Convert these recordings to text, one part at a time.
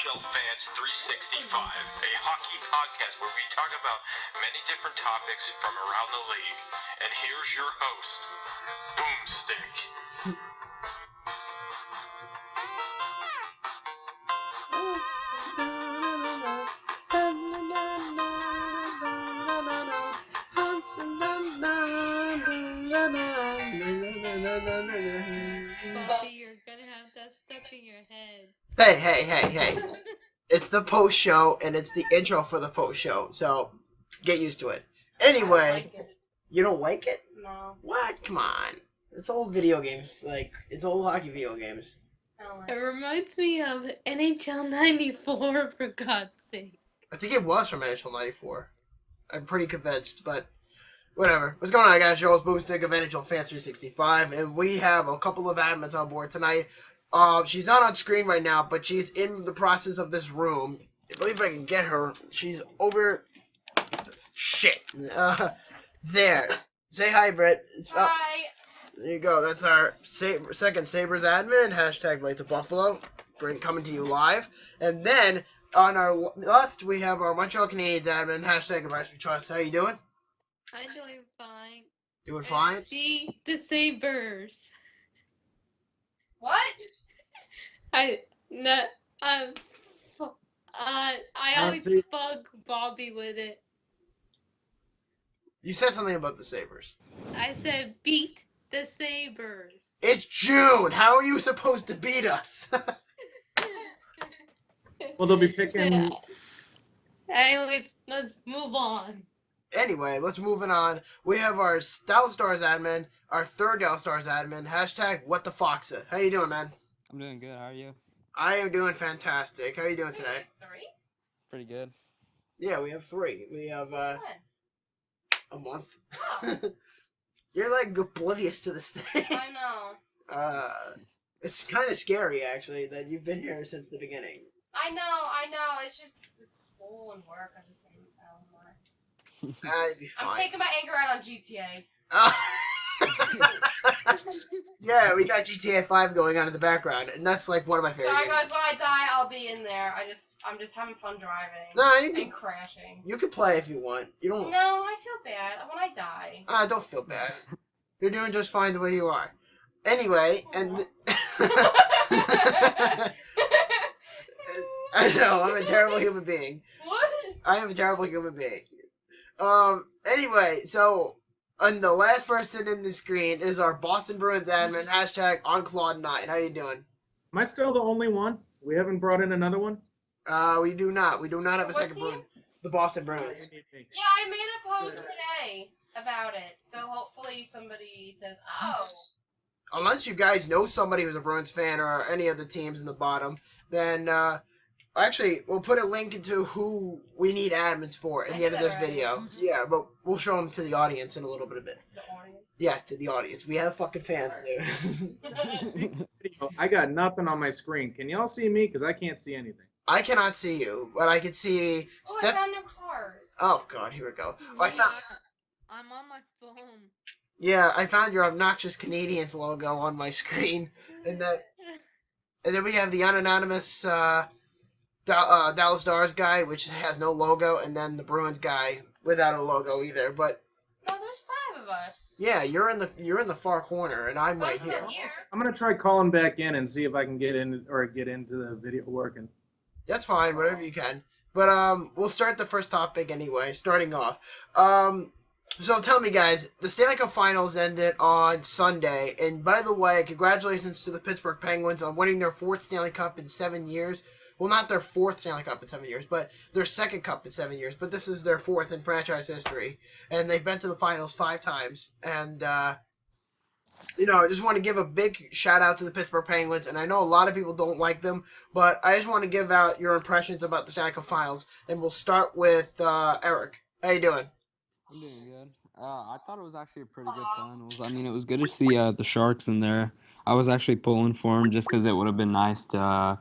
NHL Fans 365, a hockey podcast where we talk about many different topics from around the league. And here's your host, Boomstick. Bobby, you're gonna have that stuck in your head. Hey. It's the post show, and it's the intro for the post show, so get used to it. Anyway, I don't like it. You don't like it? No. What? Come on. It's old video games. It's old hockey video games. I don't like It it. reminds me of NHL 94, for God's sake. I think it was from NHL 94. I'm pretty convinced, but whatever. What's going on, guys? Your host, Boomstick of NHL Fans 365, and we have a couple of admins on board tonight. She's not on screen right now, but she's in the process of this room. I believe I can get her. She's over... Shit. There. Say hi, Britt. Hi. There you go. That's our second Sabres admin. Hashtag BladesofBuffalo. Coming to you live. And then, on our left, we have our Montreal Canadiens admin. Hashtag InPriceWeTrust. How you doing? I'm doing fine. Doing fine? Beat the Sabres. What? I always bug Bobby with it. You said something about the Sabres. I said beat the Sabres. It's June. How are you supposed to beat us? Well, they'll be picking. Anyways, let's move on. Anyway, let's move on. We have our Dallas Stars admin, our third Dallas Stars admin. Hashtag WhatTheFaksa. How you doing, man? I'm doing good. How are you? I am doing fantastic. How are you doing today? 3? Pretty good. Yeah, we have 3. We have When? a month. Oh. You're like oblivious to this thing. I know. It's kind of scary actually that you've been here since the beginning. I know. It's just school and work. I just hate it. That'd be fine. I'm taking my anger out on GTA. Yeah, we got GTA 5 going on in the background, and that's like one of my favorite Sorry games. guys, when I die, I'll be in there. I'm just having fun driving. No, you And crashing. can play if you want. You don't. No, I feel bad when I die. Don't feel bad. You're doing just fine the way you are. Anyway, and I know I'm a terrible human being. What? I am a terrible human being. Anyway, so and the last person in the screen is our Boston Bruins admin. Hashtag on Claude9. How you doing? Am I still the only one? We haven't brought in another one? We do not. We do not have a What second team? Bruin. The Boston Bruins. Yeah, I made a post today about it. So hopefully somebody says, oh. Unless you guys know somebody who's a Bruins fan or any of the teams in the bottom, then actually we'll put a link into who we need admins for at the end of this video. Yeah, but we'll show them to the audience in a little bit of it. The audience. Yes, to the audience. We have fucking fans, dude. I got nothing on my screen. Can y'all see me? Because I can't see anything. I cannot see you, but I can see. Oh, I found new cars. Oh God, here we go. Oh, I'm on my phone. Yeah, I found your obnoxious Canadians logo on my screen, and then we have the unanonymous Dallas Stars guy, which has no logo, and then the Bruins guy without a logo either. But No, there's 5 of us. yeah, you're in the far corner, and I'm right I'm here. still here. I'm gonna try calling back in and see if I can get into the video working. That's fine, whatever you can. But we'll start the first topic anyway. Starting off, so tell me, guys, the Stanley Cup Finals ended on Sunday, and by the way, congratulations to the Pittsburgh Penguins on winning their 4th Stanley Cup in 7 years. Well, not their 4th Stanley Cup in 7 years, but their 2nd Cup in 7 years. But this is their 4th in franchise history, and they've been to the finals 5 times. And I just want to give a big shout out to the Pittsburgh Penguins, and I know a lot of people don't like them, but I just want to give out your impressions about the Stanley Cup Finals, and we'll start with Eric. How you doing? I'm doing good. I thought it was actually a pretty good finals. I mean, it was good to see the Sharks in there. I was actually pulling for them just because it would have been nice to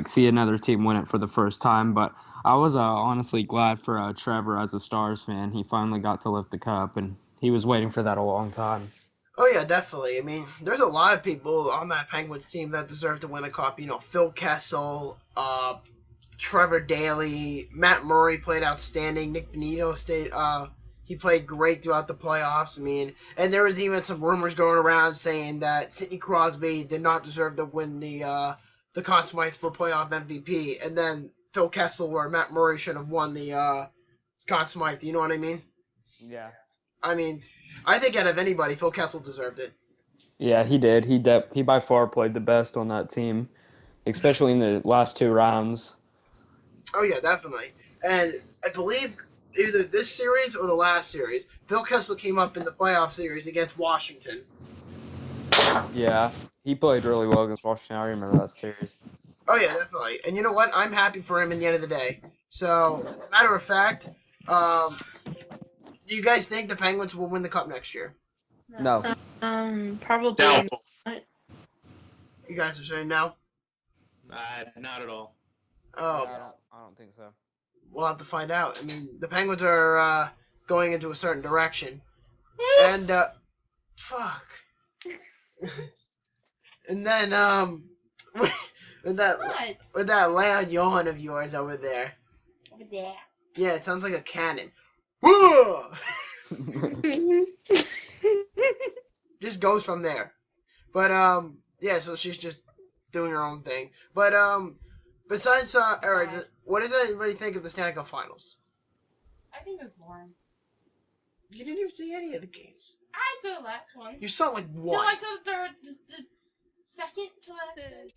see another team win it for the first time. But I was honestly glad for Trevor as a Stars fan. He finally got to lift the cup, and he was waiting for that a long time. Oh, yeah, definitely. I mean, there's a lot of people on that Penguins team that deserve to win the cup. You know, Phil Kessel, Trevor Daley, Matt Murray played outstanding. Nick Bonito he played great throughout the playoffs. I mean, and there was even some rumors going around saying that Sidney Crosby did not deserve to win the Conn Smythe for playoff MVP, and then Phil Kessel or Matt Murray should have won the Conn Smythe. You know what I mean? Yeah. I mean, I think out of anybody, Phil Kessel deserved it. Yeah, he did. He by far played the best on that team, especially in the last 2 rounds. Oh yeah, definitely. And I believe either this series or the last series, Phil Kessel came up in the playoff series against Washington. Yeah, he played really well against Washington. I remember that series. Oh yeah, definitely. And you know what? I'm happy for him in the end of the day. So, as a matter of fact, do you guys think the Penguins will win the Cup next year? No. Probably Doubtful. not. You guys are saying no? Not at all. Oh, I don't think so. we'll have to find out. I mean, the Penguins are going into a certain direction. And, fuck. And then, with that loud yawn of yours over there. Over there. Yeah, it sounds like a cannon. Whoa! Just goes from there. But, yeah, so she's just doing her own thing. But, besides, Eric, what does everybody think of the Stanley Cup Finals? I think it was boring. You didn't even see any of the games. I saw the last one. You saw like one. No, I saw the second to last.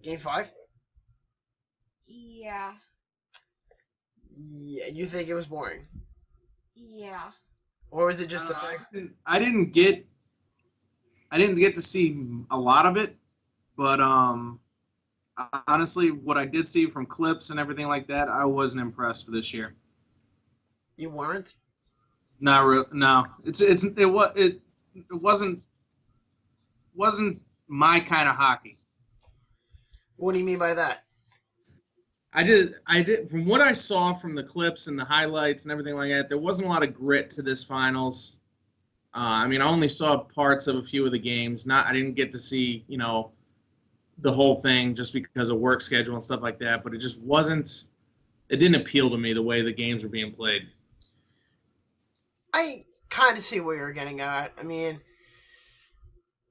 Game 5? Yeah. Yeah, you think it was boring? Yeah. Or was it just the fact? I didn't get to see a lot of it, but honestly, what I did see from clips and everything like that, I wasn't impressed for this year. You weren't? Not real. No, it wasn't my kind of hockey. What do you mean by that? I did from what I saw from the clips and the highlights and everything like that, there wasn't a lot of grit to this finals. I mean, I only saw parts of a few of the games. I didn't get to see, the whole thing just because of work schedule and stuff like that, but it just wasn't – it didn't appeal to me the way the games were being played. I kind of see where you're getting at. I mean,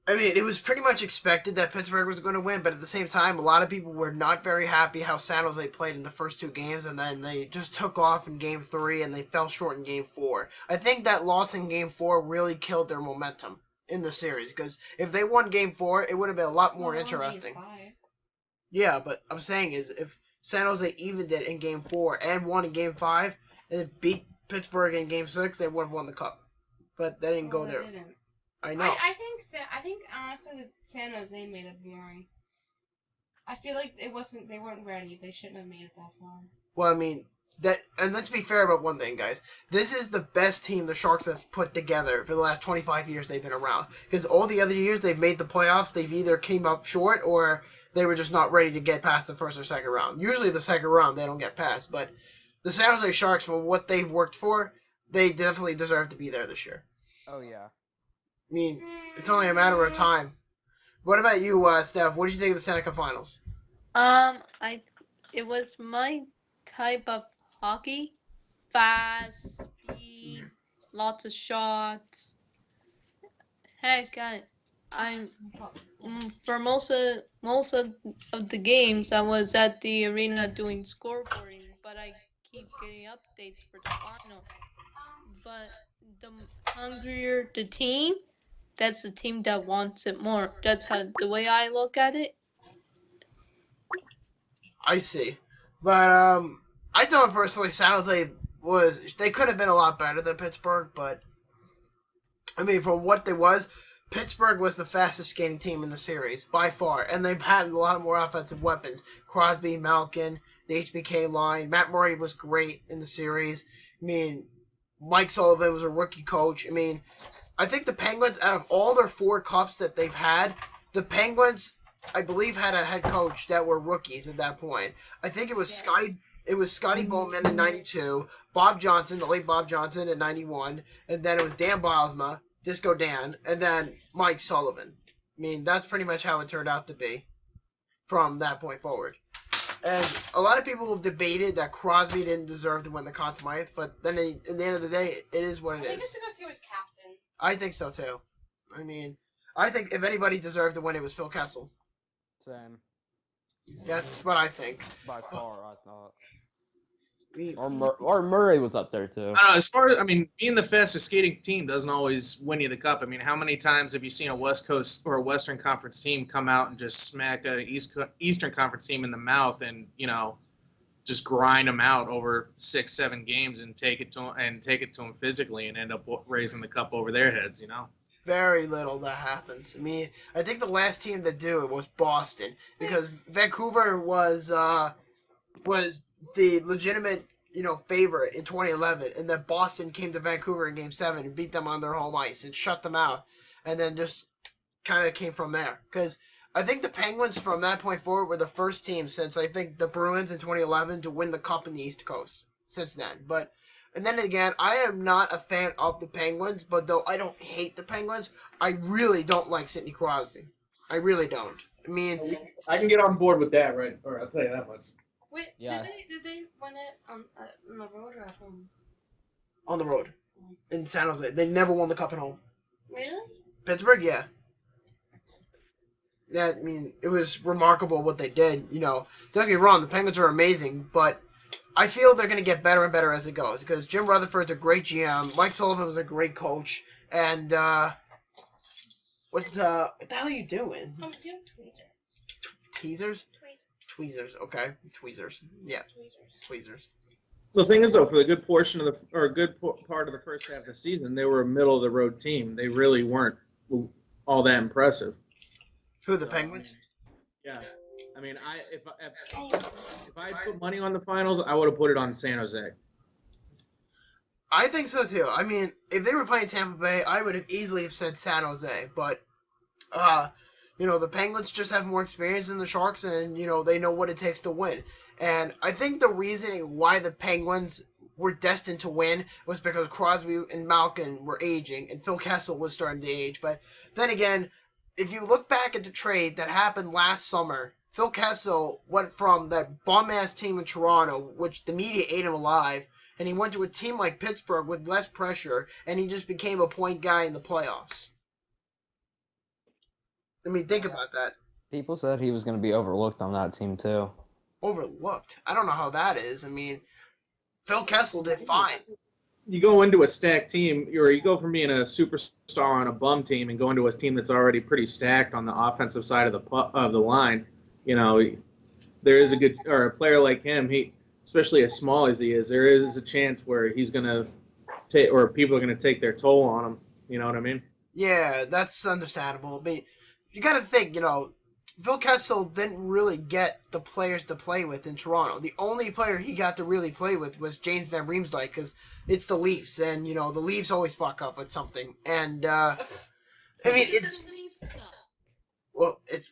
it was pretty much expected that Pittsburgh was going to win, but at the same time, a lot of people were not very happy how San Jose played in the first 2 games, and then they just took off in Game 3, and they fell short in Game 4. I think that loss in Game 4 really killed their momentum in the series, because if they won Game 4, it would have been a lot more interesting. Yeah, but I'm saying is, if San Jose evened it in Game 4 and won in Game 5, and then beat Pittsburgh in Game 6, they would have won the Cup. But they didn't go there. Didn't. I know. I think honestly that San Jose made it boring. I feel like they weren't ready. They shouldn't have made it that far. Well, I mean, and let's be fair about one thing, guys. This is the best team the Sharks have put together for the last 25 years they've been around. Because all the other years they've made the playoffs, they've either came up short or they were just not ready to get past the first or second round. Usually the second round they don't get past, but the San Jose Sharks, for what they've worked for, they definitely deserve to be there this year. Oh, yeah. I mean, it's only a matter of time. What about you, Steph? What did you think of the Stanley Cup Finals? It was my type of hockey. Fast, speed, lots of shots. Heck, I'm for most of the games I was at the arena doing scoreboarding, but I keep getting updates for the final. But the hungrier the team, that's the team that wants it more. That's the way I look at it. I see. But, I thought personally San Jose they could have been a lot better than Pittsburgh, but, I mean, for what they was, Pittsburgh was the fastest skating team in the series, by far, and they've had a lot more offensive weapons. Crosby, Malkin, the HBK line. Matt Murray was great in the series. I mean, Mike Sullivan was a rookie coach. I mean, I think the Penguins, out of all their 4 cups that they've had, the Penguins, I believe, had a head coach that were rookies at that point. I think it was Scotty Bowman in 92, Bob Johnson, the late Bob Johnson in 91, and then it was Dan Bylsma, Disco Dan, and then Mike Sullivan. I mean, that's pretty much how it turned out to be from that point forward. And a lot of people have debated that Crosby didn't deserve to win the Conn Smythe, but then at the end of the day, it is what I it think is. it's because he was captain. I think so too. I mean, I think if anybody deserved to win, it was Phil Kessel. Same. That's what I think. By far, I thought. We, Or Murray was up there too. I don't know, as far as, I mean, being the fastest skating team doesn't always win you the cup. I mean, how many times have you seen a West Coast or a Western Conference team come out and just smack a Eastern Conference team in the mouth and, you know, just grind them out over 6-7 games and take it to them physically and end up raising the cup over their heads, you know? very little that happens. I mean, I think the last team to do it was Boston, because Vancouver was the legitimate, favorite in 2011, and then Boston came to Vancouver in Game 7 and beat them on their home ice and shut them out, and then just kind of came from there. Because I think the Penguins from that point forward were the first team since I think the Bruins in 2011 to win the Cup in the East Coast since then. And then again, I am not a fan of the Penguins, but though I don't hate the Penguins, I really don't like Sidney Crosby. I really don't. I mean, I can get on board with that, right? Or I'll tell you that much. Wait, Yeah. did they win it on the road or at home? on the road in San Jose. They never won the Cup at home. Really? Pittsburgh, yeah. Yeah, I mean, it was remarkable what they did. Don't get me wrong, the Penguins are amazing, but I feel they're going to get better and better as it goes, because Jim Rutherford's a great GM, Mike Sullivan was a great coach, and, what the hell are you doing? I'm doing tweezers. Teasers? Tweezers, okay. Tweezers. Yeah, tweezers. The thing is, though, for the good portion of part of the first half of the season, they were a middle of the road team. They really weren't all that impressive. Who, the Penguins? Yeah, I mean, if I put money on the finals, I would have put it on San Jose. I think so too. I mean, if they were playing Tampa Bay, I would have easily have said San Jose. But, the Penguins just have more experience than the Sharks, and they know what it takes to win. And I think the reasoning why the Penguins were destined to win was because Crosby and Malkin were aging, and Phil Kessel was starting to age. But then again, if you look back at the trade that happened last summer, Phil Kessel went from that bum-ass team in Toronto, which the media ate him alive, and he went to a team like Pittsburgh with less pressure, and he just became a point guy in the playoffs. I mean, think about that. People said he was going to be overlooked on that team, too. Overlooked? I don't know how that is. I mean, Phil Kessel did fine. You go into a stacked team, or you go from being a superstar on a bum team and go into a team that's already pretty stacked on the offensive side of the line. There is a player like him. Especially as small as he is, there is a chance where he's gonna take, or people are gonna take their toll on him. You know what I mean? Yeah, that's understandable. I mean, you got to think, Phil Kessel didn't really get the players to play with in Toronto. The only player he got to really play with was James Van Riemsdyk, because it's the Leafs, and the Leafs always fuck up with something. And I mean, it's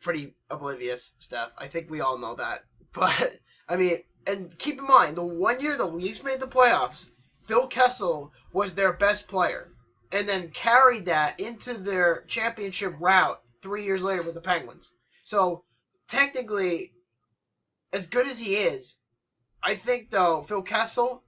pretty oblivious stuff. I think we all know that. But I mean, and keep in mind, the one year the Leafs made the playoffs, Phil Kessel was their best player, and then carried that into their championship route 3 years later with the Penguins. So, technically, as good as he is, I think, though, Phil Kessel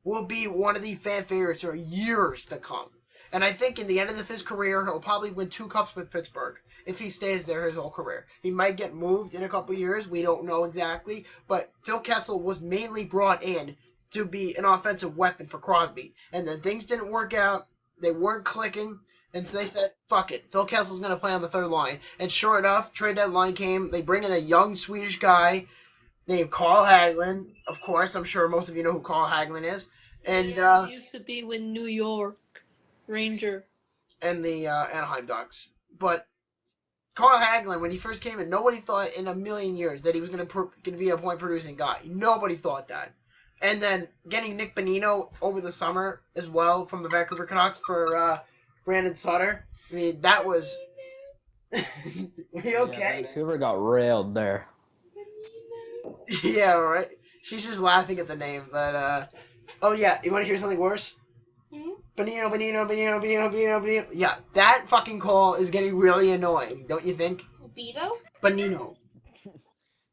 will be one of the fan favorites for years to come. And I think in the end of his career, he'll probably win 2 cups with Pittsburgh if he stays there his whole career. He might get moved in a couple years. We don't know exactly. But Phil Kessel was mainly brought in to be an offensive weapon for Crosby. And then things didn't work out. They weren't clicking. And so they said, fuck it. Phil Kessel's going to play on the third line. And sure enough, trade deadline came. They bring in a young Swedish guy named Carl Hagelin. Of course, I'm sure most of you know who Carl Hagelin is. And He used to be with New York Ranger. And the Anaheim Ducks. But Carl Hagelin, when he first came in, nobody thought in a million years that he was going to be a point-producing guy. Nobody thought that. And then getting Nick Bonino over the summer as well from the Vancouver Canucks for Brandon Sutter. I mean, that was... Are you okay? Yeah, Vancouver got railed there. Yeah, right. She's just laughing at the name, but, oh yeah, you want to hear something worse? Bonino. Yeah, that fucking call is getting really annoying, don't you think? Beto? Bonino.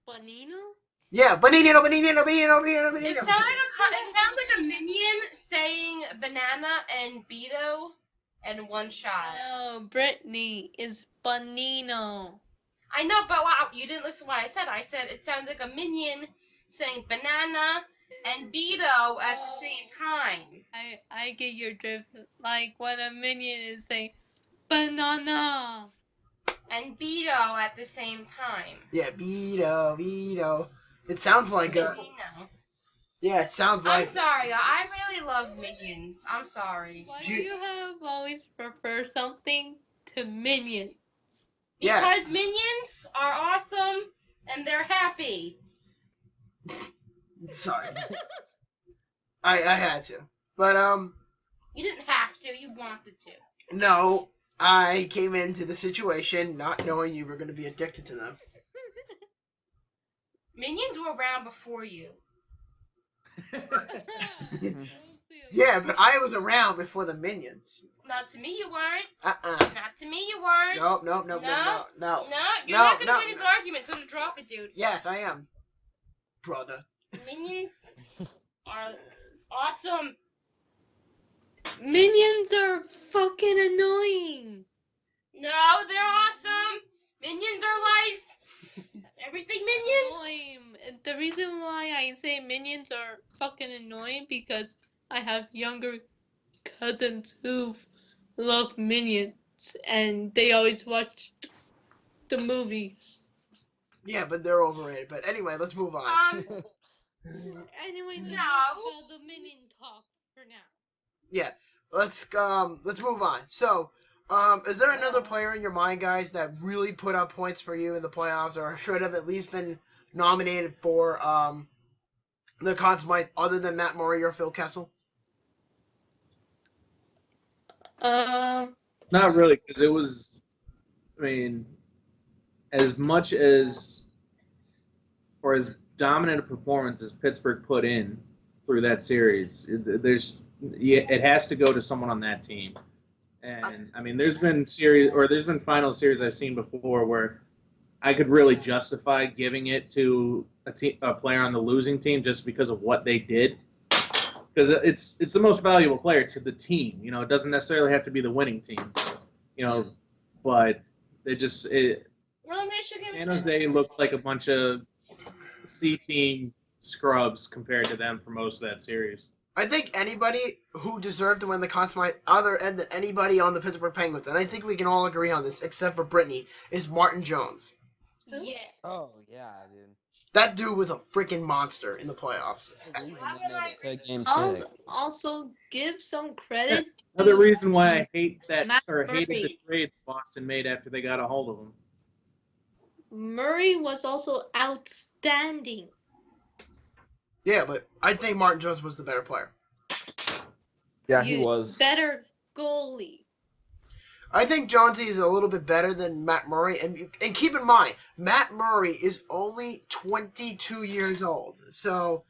Bonino? Yeah, Benino. It sounds like a minion saying banana and Beto in one shot. No, Brittany is Bonino. I know, but wow, you didn't listen to what I said. I said it sounds like a minion saying banana and Beto at the same time. I get your drift. Like when a minion is saying banana. And Beto at the same time. Yeah, Vito. It sounds like a. Benino. Yeah, it sounds I'm like. sorry, I really love minions. I'm sorry. Why Do do you- you have always prefer something to minion? Yeah. Because minions are awesome and they're happy. Sorry. I had to. But, You didn't have to, you wanted to. no. I came into the situation not knowing you were going to be addicted to them. Minions were around before you. Yeah, but I was around before the minions. Not to me you weren't. Not to me you weren't. No. No, you're No, not gonna no, win this no. argument, so just drop it, dude. Yes, I am. Brother. Minions are awesome. Minions are fucking annoying. No, they're awesome. Minions are life. Everything minions. Annoying. The reason why I say minions are fucking annoying because I have younger cousins who love minions and they always watch the movies. Yeah, but they're overrated. But anyway, let's move on. Anyways, No. enough about the minion talk for now. Yeah, let's move on. So, is there another player in your mind, guys, that really put up points for you in the playoffs, or should have at least been nominated for the Conn Smythe, other than Matt Murray or Phil Kessel? Not really, because it was, I mean, as much as, or as dominant a performance as Pittsburgh put in through that series, it has to go to someone on that team. And, I mean, there's been final series I've seen before where I could really justify giving it to a player on the losing team just because of what they did. Because it's the most valuable player to the team. You know, it doesn't necessarily have to be the winning team. You know, but they just Well, they should give it San to Jose looked like a bunch of C-team scrubs compared to them for most of that series. I think anybody who deserved to win the Conn Smythe, other than anybody on the Pittsburgh Penguins, and I think we can all agree on this, except for Brittany, is Martin Jones. Yeah. Oh yeah, dude. That dude was a freaking monster in the playoffs. The reason they made it to Game Also, 6. also give some credit. Another reason why I hate that Matt or hated the Murray. trade Boston made after they got a hold of him. Murray was also outstanding. Yeah, but I think Martin Jones was the better player. Yeah, he was. Better goalie. I think Jonesy is a little bit better than Matt Murray, and keep in mind, Matt Murray is only 22 years old, so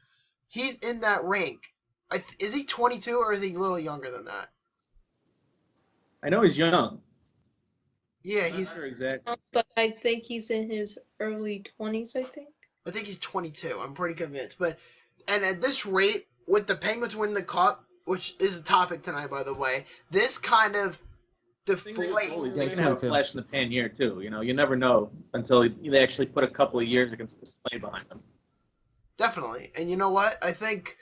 he's in that rank. Is he 22 or is he a little younger than that? I know he's young. Yeah, I'm not sure exactly. But I think he's in his early 20s, I think. I think he's 22. I'm pretty convinced. And at this rate, with the Penguins winning the cup, which is a topic tonight, by the way, this kind of He's deflates. going to have a flash in the pan year too. You know, you never know until they actually put a couple of years against this play behind them. Definitely. And you know what? I think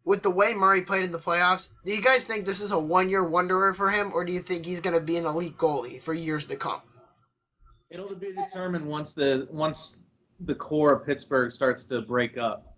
with the way Murray played in the playoffs, do you guys think this is a one-year wonder for him, or do you think he's going to be an elite goalie for years to come? It'll be determined once the core of Pittsburgh starts to break up.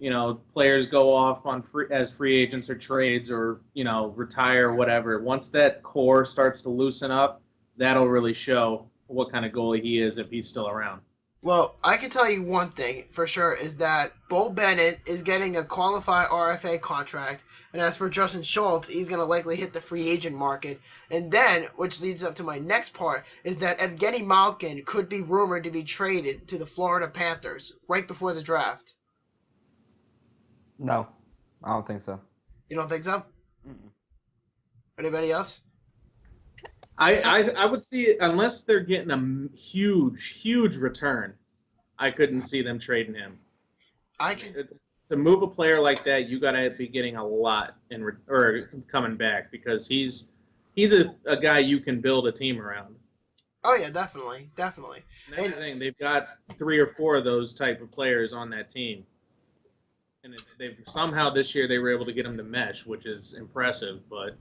You know, players go off on as free agents or trades or, you know, retire or whatever. Once that core starts to loosen up, that'll really show what kind of goalie he is if he's still around. Well, I can tell you one thing for sure is that Bo Bennett is getting a qualified RFA contract, and as for Justin Schultz, he's going to likely hit the free agent market. And then, which leads up to my next part, is that Evgeny Malkin could be rumored to be traded to the Florida Panthers right before the draft. No, I don't think so. You don't think so? Mm-mm. Anybody else? I would see it, unless they're getting a huge return, I couldn't see them trading him. To move a player like that, you got to be getting a lot or coming back, because he's a guy you can build a team around. Oh yeah, definitely. And that's the thing. They've got 3 or 4 of those type of players on that team, and they've somehow this year they were able to get them to mesh, which is impressive. But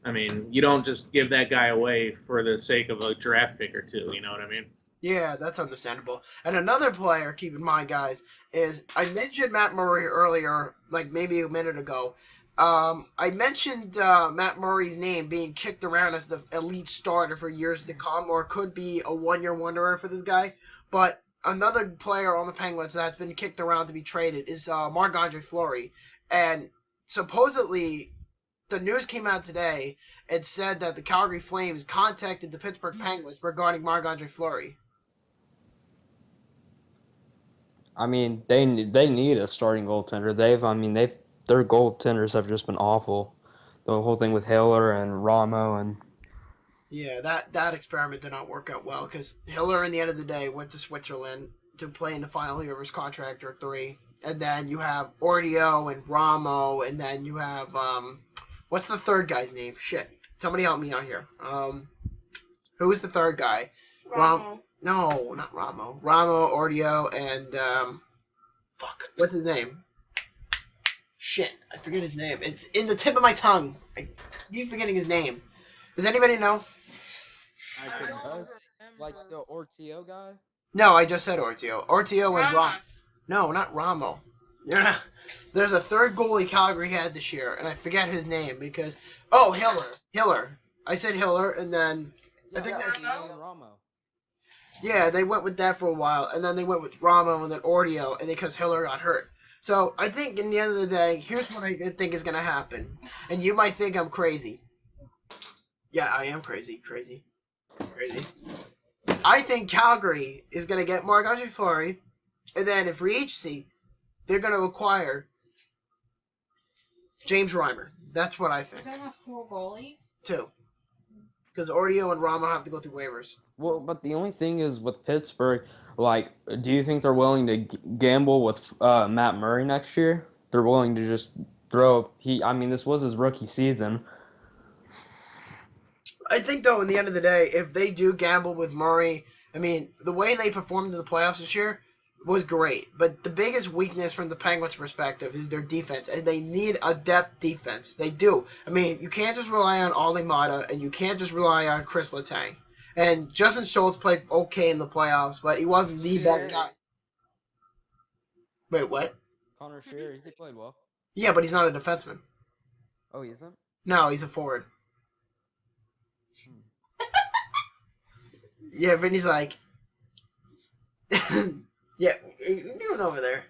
I mean, you don't just give that guy away for the sake of a draft pick or 2. You know what I mean? Yeah, that's understandable. And another player, keep in mind, guys, is I mentioned Matt Murray earlier, like maybe a minute ago. I mentioned Matt Murray's name being kicked around as the elite starter for years to come, or could be a one-year wonderer for this guy. But another player on the Penguins that's been kicked around to be traded is Marc-Andre Fleury. And supposedly, the news came out today and said that the Calgary Flames contacted the Pittsburgh Penguins regarding Marc-Andre Fleury. I mean, they need a starting goaltender. Their goaltenders have just been awful. The whole thing with Hiller and Ramo and. Yeah, that experiment did not work out well, because Hiller, in the end of the day, went to Switzerland to play in the final year of his contract, or 3. And then you have Ordio and Ramo, and then you have what's the third guy's name? Shit, somebody help me out here. Who was the third guy? No, not Ramo. Ramo, Ordio, and what's his name? Shit, I forget his name. It's in the tip of my tongue. I keep forgetting his name. Does anybody know? I couldn't. Like the Ortio guy? No, I just said Ortio. Ortio and Ramo. No, not Ramo. There's a third goalie Calgary had this year, and I forget his name because... Oh, Hiller. I said Hiller, and then... I think that's... Ramo. Yeah, they went with that for a while, and then they went with Ramo and then Ordio, and because Hiller got hurt. So I think in the end of the day, here's what I think is going to happen. And you might think I'm crazy. Yeah, I am crazy. I think Calgary is going to get Marc-Andre Fleury, and then in free agency, they're going to acquire James Reimer. That's what I think. They're gonna have 4 goalies? 2. Because Ordio and Ramo have to go through waivers. Well, but the only thing is with Pittsburgh, like, do you think they're willing to gamble with Matt Murray next year? They're willing to just this was his rookie season. I think, though, in the end of the day, if they do gamble with Murray, I mean, the way they performed in the playoffs this year was great. But the biggest weakness from the Penguins' perspective is their defense, and they need a depth defense. They do. I mean, you can't just rely on Olli Mata, and you can't just rely on Chris Letang. And Justin Schultz played okay in the playoffs, but he wasn't the best guy. Wait, what? Connor Sheary, he played well. Yeah, but he's not a defenseman. Oh, he isn't? No, he's a forward. Yeah, Vinny's like... Yeah, what are you doing over there?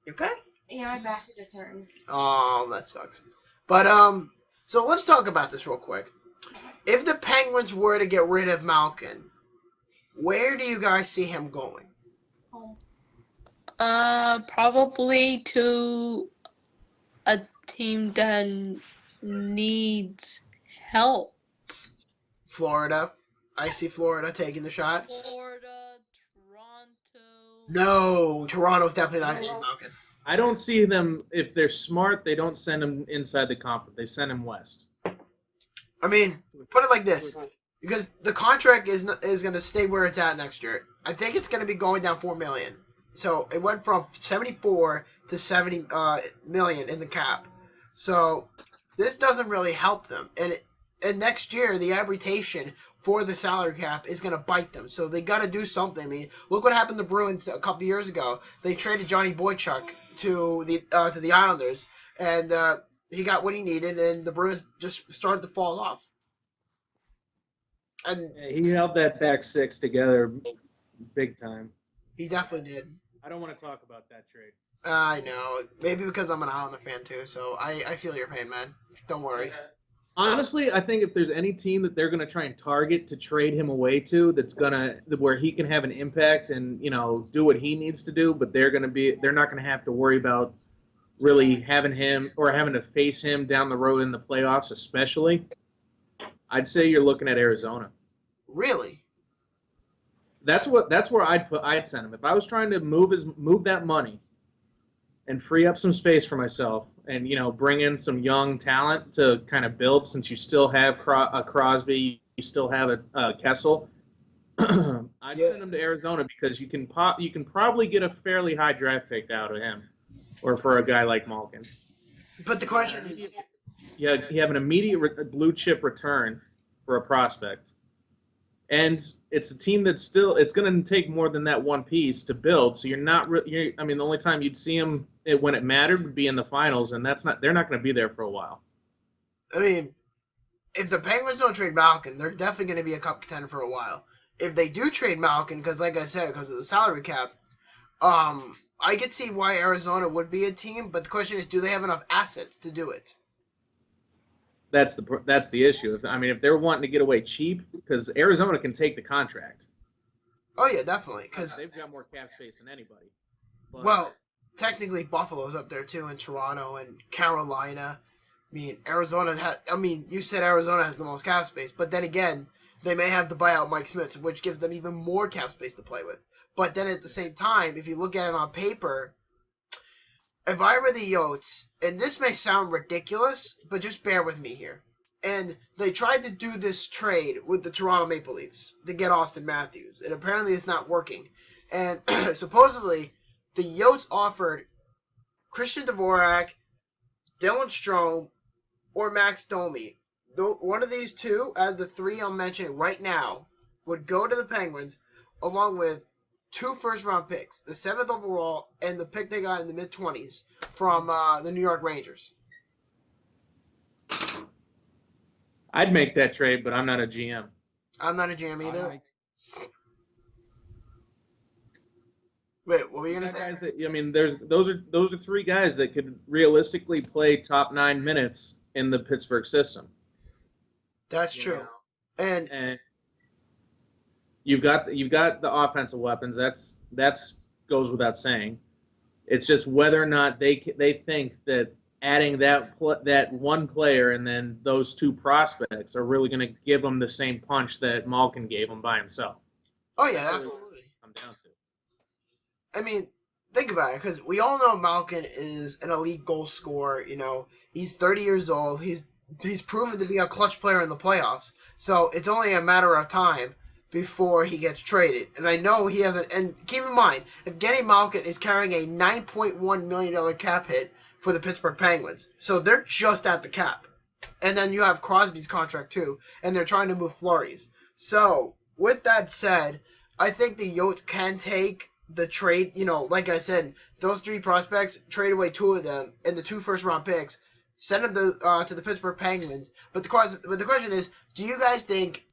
You okay? Yeah, my back is just hurting. Oh, that sucks. But, so let's talk about this real quick. If the Penguins were to get rid of Malkin, where do you guys see him going? Probably to a team that needs help. Florida. I see Florida taking the shot. Florida, Toronto. No, Toronto's definitely not getting Malkin. I don't see them, if they're smart, they don't send him inside the conference. They send him west. I mean, put it like this. Because the contract is going to stay where it's at next year. I think it's going to be going down $4 million. So it went from 74 to 70 million in the cap. So this doesn't really help them. And next year, the arbitration for the salary cap is going to bite them. So they got to do something. I mean, look what happened to the Bruins a couple years ago. They traded Johnny Boychuk to the Islanders, and he got what he needed, and the Bruins just started to fall off. And yeah, he held that back 6 together big time. He definitely did. I don't want to talk about that trade. I know. Maybe because I'm an Islander fan too, so I feel your pain, man. Don't worry. Honestly, I think if there's any team that they're going to try and target to trade him away to, where he can have an impact and do what he needs to do, but they're not going to have to worry about really having him or having to face him down the road in the playoffs, especially. I'd say you're looking at Arizona. Really? That's where I'd send him. If I was trying to move that money and free up some space for myself and, bring in some young talent to kind of build, since you still have a Crosby, you still have a Kessel, I'd send him to Arizona because you can probably get a fairly high draft pick out of him or for a guy like Malkin. But the question is... You have an immediate blue chip return for a prospect. And it's a team that's it's going to take more than that one piece to build. So the only time you'd see them when it mattered would be in the finals, and they're not going to be there for a while. I mean, if the Penguins don't trade Malkin, they're definitely going to be a cup contender for a while. If they do trade Malkin, because like I said, because of the salary cap, I could see why Arizona would be a team, but the question is, do they have enough assets to do it? That's the issue. If they're wanting to get away cheap, because Arizona can take the contract. Oh yeah, definitely. Because they've got more cap space than anybody. But, well, technically Buffalo's up there too, and Toronto and Carolina. You said Arizona has the most cap space, but then again, they may have to buy out Mike Smith, which gives them even more cap space to play with. But then at the same time, if you look at it on paper, if I were the Yotes, and this may sound ridiculous, but just bear with me here. And they tried to do this trade with the Toronto Maple Leafs to get Austin Matthews, and apparently it's not working. And supposedly, the Yotes offered Christian Dvorak, Dylan Strome, or Max Domi. One of these two, out of the three I'm mentioning right now, would go to the Penguins, along with 2 first-round picks, the 7th overall and the pick they got in the mid-20s from the New York Rangers. I'd make that trade, but I'm not a GM. I'm not a GM either. Wait, what were you gonna say? Those are 3 guys that could realistically play top 9 minutes in the Pittsburgh system. That's true. And you've got the offensive weapons. That's goes without saying. It's just whether or not they think that adding that one player and then those 2 prospects are really going to give them the same punch that Malkin gave them by himself. Oh yeah, absolutely. Come down to. Think about it, because we all know Malkin is an elite goal scorer. He's 30 years old. He's proven to be a clutch player in the playoffs. So it's only a matter of time before he gets traded. And I know he hasn't. And keep in mind, if Evgeny Malkin is carrying a $9.1 million cap hit for the Pittsburgh Penguins, so they're just at the cap. And then you have Crosby's contract too, and they're trying to move Fleury's. So with that said, I think the Yotes can take the trade. Like I said, those 3 prospects, trade away 2 of them, and the 2 first-round picks, send them to the Pittsburgh Penguins. But the question is, do you guys think,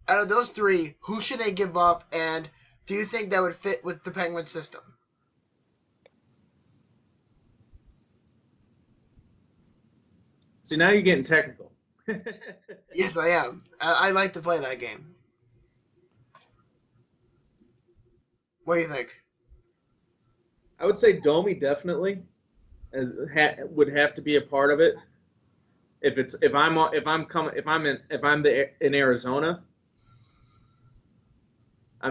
out of those 3, who should they give up, and do you think that would fit with the Penguin system? See, now you're getting technical. Yes, I am. I like to play that game. What do you think? I would say Domi definitely would have to be a part of it. If I'm in Arizona,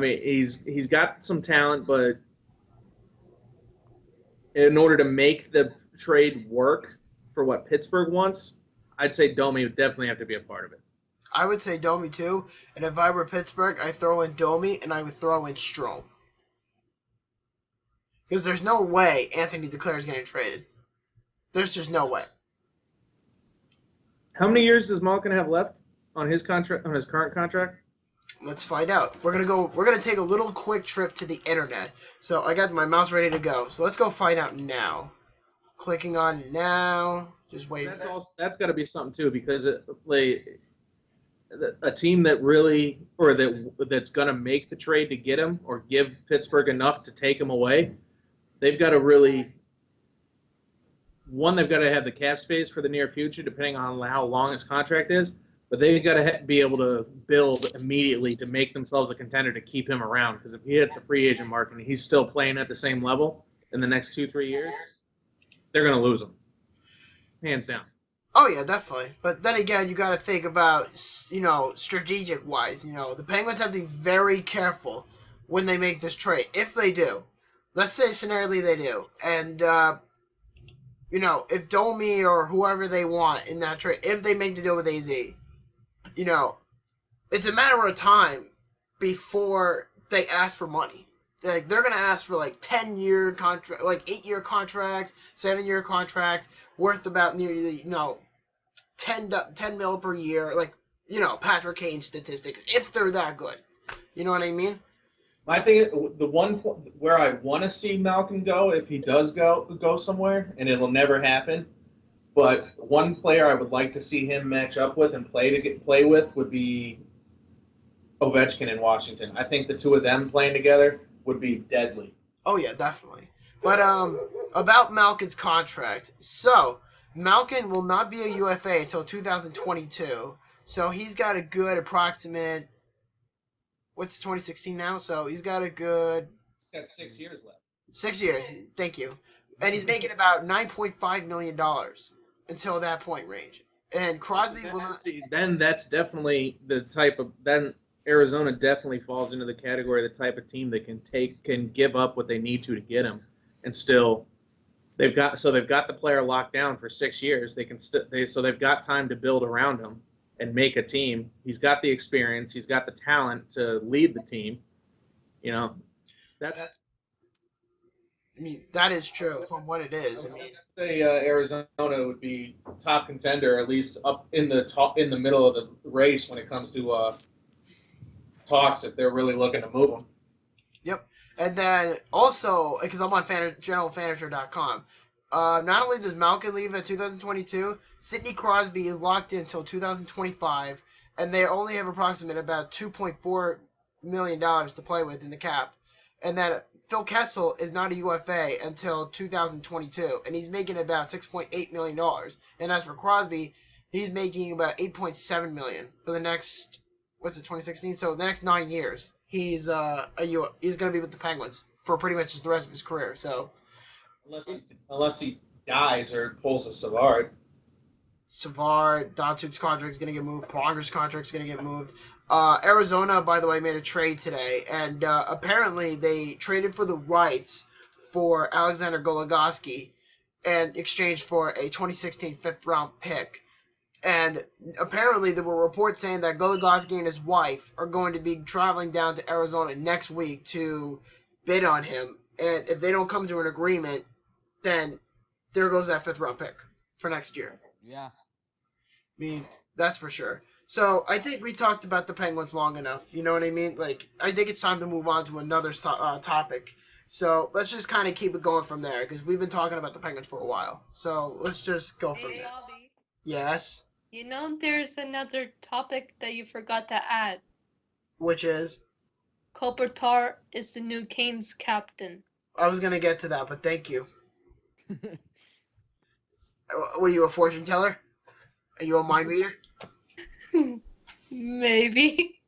he's got some talent, but in order to make the trade work for what Pittsburgh wants, I'd say Domi would definitely have to be a part of it. I would say Domi too, and if I were Pittsburgh, I'd throw in Domi and I would throw in Strome. Because there's no way Anthony Duclair is getting traded. There's just no way. How many years does Malkin have left on his contract? On his current contract? Let's find out. We're gonna take a little quick trip to the internet. So I got my mouse ready to go. So let's go find out now. Clicking on now. Just wait. That's got to be something too, because a team that really that's gonna make the trade to get him or give Pittsburgh enough to take him away. They've got to really, they've got to have the cap space for the near future, depending on how long his contract is. But they've got to be able to build immediately to make themselves a contender to keep him around. Because if he hits a free agent market and he's still playing at the same level in the next 2-3 years, they're going to lose him, hands down. Oh yeah, definitely. But then again, you got to think about strategic wise. The Penguins have to be very careful when they make this trade. If they do. Let's say scenarily they do. And, if Domi or whoever they want in that trade, if they make the deal with AZ, it's a matter of time before they ask for money. They're going to ask for 10-year contract, 8-year contracts, 7-year contracts worth about nearly 10 mil per year, Patrick Kane statistics, if they're that good. You know what I mean? I think the one where I want to see Malcolm go, if he does go somewhere, and it will never happen, but one player I would like to see him match up with and play with would be Ovechkin in Washington. I think the two of them playing together would be deadly. Oh yeah, definitely. But about Malkin's contract. So Malkin will not be a UFA until 2022. So he's got a good approximate. What's 2016 now? So he's got a good. He's got 6 years left. 6 years. Thank you. And he's making about $9.5 million until that point range. And Crosby will not. See, then that's definitely the type of then. Arizona definitely falls into the category of the type of team that can give up what they need to get him, and still they've got the player locked down for 6 years. So they've got time to build around him and make a team. He's got the experience. He's got the talent to lead the team. That is true from what it is. I'd say Arizona would be top contender, at least up in the middle of the race when it comes to talks if they're really looking to move him. Yep. And then also, because I'm on GeneralFanager.com, not only does Malkin leave in 2022, Sidney Crosby is locked in until 2025, and they only have approximately about $2.4 million to play with in the cap. And then Phil Kessel is not a UFA until 2022, and he's making about $6.8 million. And as for Crosby, he's making about $8.7 million for the next... 2016? So the next 9 years, he's going to be with the Penguins for pretty much the rest of his career. So unless he dies or pulls a Savard. Doncic's contract is going to get moved. Ponger's contract is going to get moved. Arizona, by the way, made a trade today, and apparently they traded for the rights for Alexander Goligoski in exchange for a 2016 fifth-round pick. And apparently there were reports saying that Goligoski and his wife are going to be traveling down to Arizona next week to bid on him. And if they don't come to an agreement, then there goes that fifth-round pick for next year. Yeah. That's for sure. So I think we talked about the Penguins long enough. You know what I mean? I think it's time to move on to another topic. So let's just kind of keep it going from there because we've been talking about the Penguins for a while. So let's just go from there. Bobby. Yes? There's another topic that you forgot to add. Which is? Kopitar is the new Canes captain. I was going to get to that, but thank you. What are you, a fortune teller? Are you a mind reader? Maybe.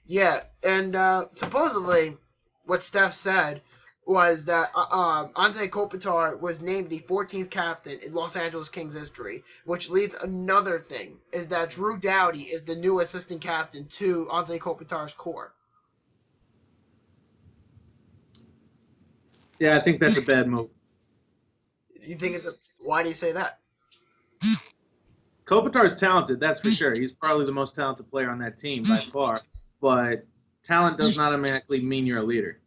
Yeah, and supposedly what Steph said was that Anze Kopitar was named the 14th captain in Los Angeles Kings history, which leads another thing, is that Drew Doughty is the new assistant captain to Anze Kopitar's core. Yeah, I think that's a bad move. You think why do you say that? Kopitar's talented, that's for sure. He's probably the most talented player on that team by far, but talent does not automatically mean you're a leader.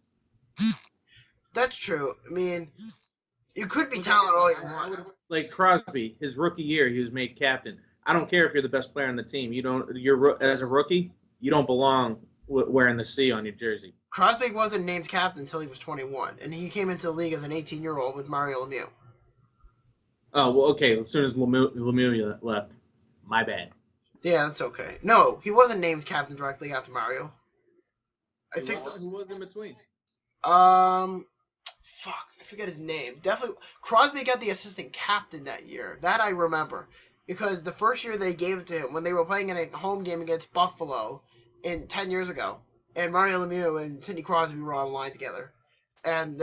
That's true. You could be talented all you want. Like Crosby, his rookie year, he was made captain. I don't care if you're the best player on the team. You're as a rookie, you don't belong wearing the C on your jersey. Crosby wasn't named captain until he was 21, and he came into the league as an 18-year-old with Mario Lemieux. Oh, well, okay. As soon as Lemieux left, my bad. Yeah, that's okay. No, he wasn't named captain directly after Mario. I think so. Who was in between? I forget his name. Definitely, Crosby got the assistant captain that year. That I remember. Because the first year they gave it to him, when they were playing in a home game against Buffalo 10 years ago, and Mario Lemieux and Sidney Crosby were on the line together. And,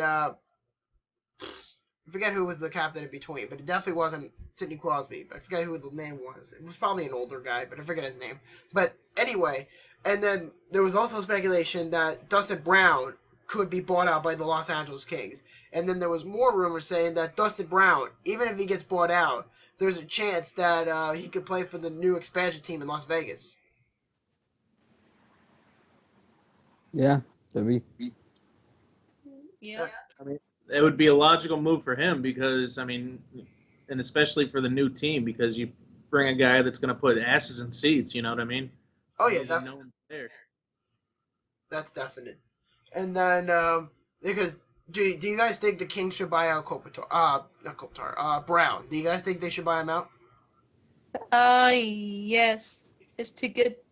I forget who was the captain in between, but it definitely wasn't Sidney Crosby. I forget who the name was. It was probably an older guy, but I forget his name. But anyway, and then there was also speculation that Dustin Brown could be bought out by the Los Angeles Kings. And then there was more rumors saying that Dustin Brown, even if he gets bought out, there's a chance that he could play for the new expansion team in Las Vegas. Yeah, that'd be. Yeah. I mean, it would be a logical move for him because, I mean, and especially for the new team because you bring a guy that's going to put asses in seats, you know what I mean? Oh, yeah, He's a known player. that's definite. And then, because do you guys think the Kings should buy out Brown? Do you guys think they should buy him out? Yes. It's to get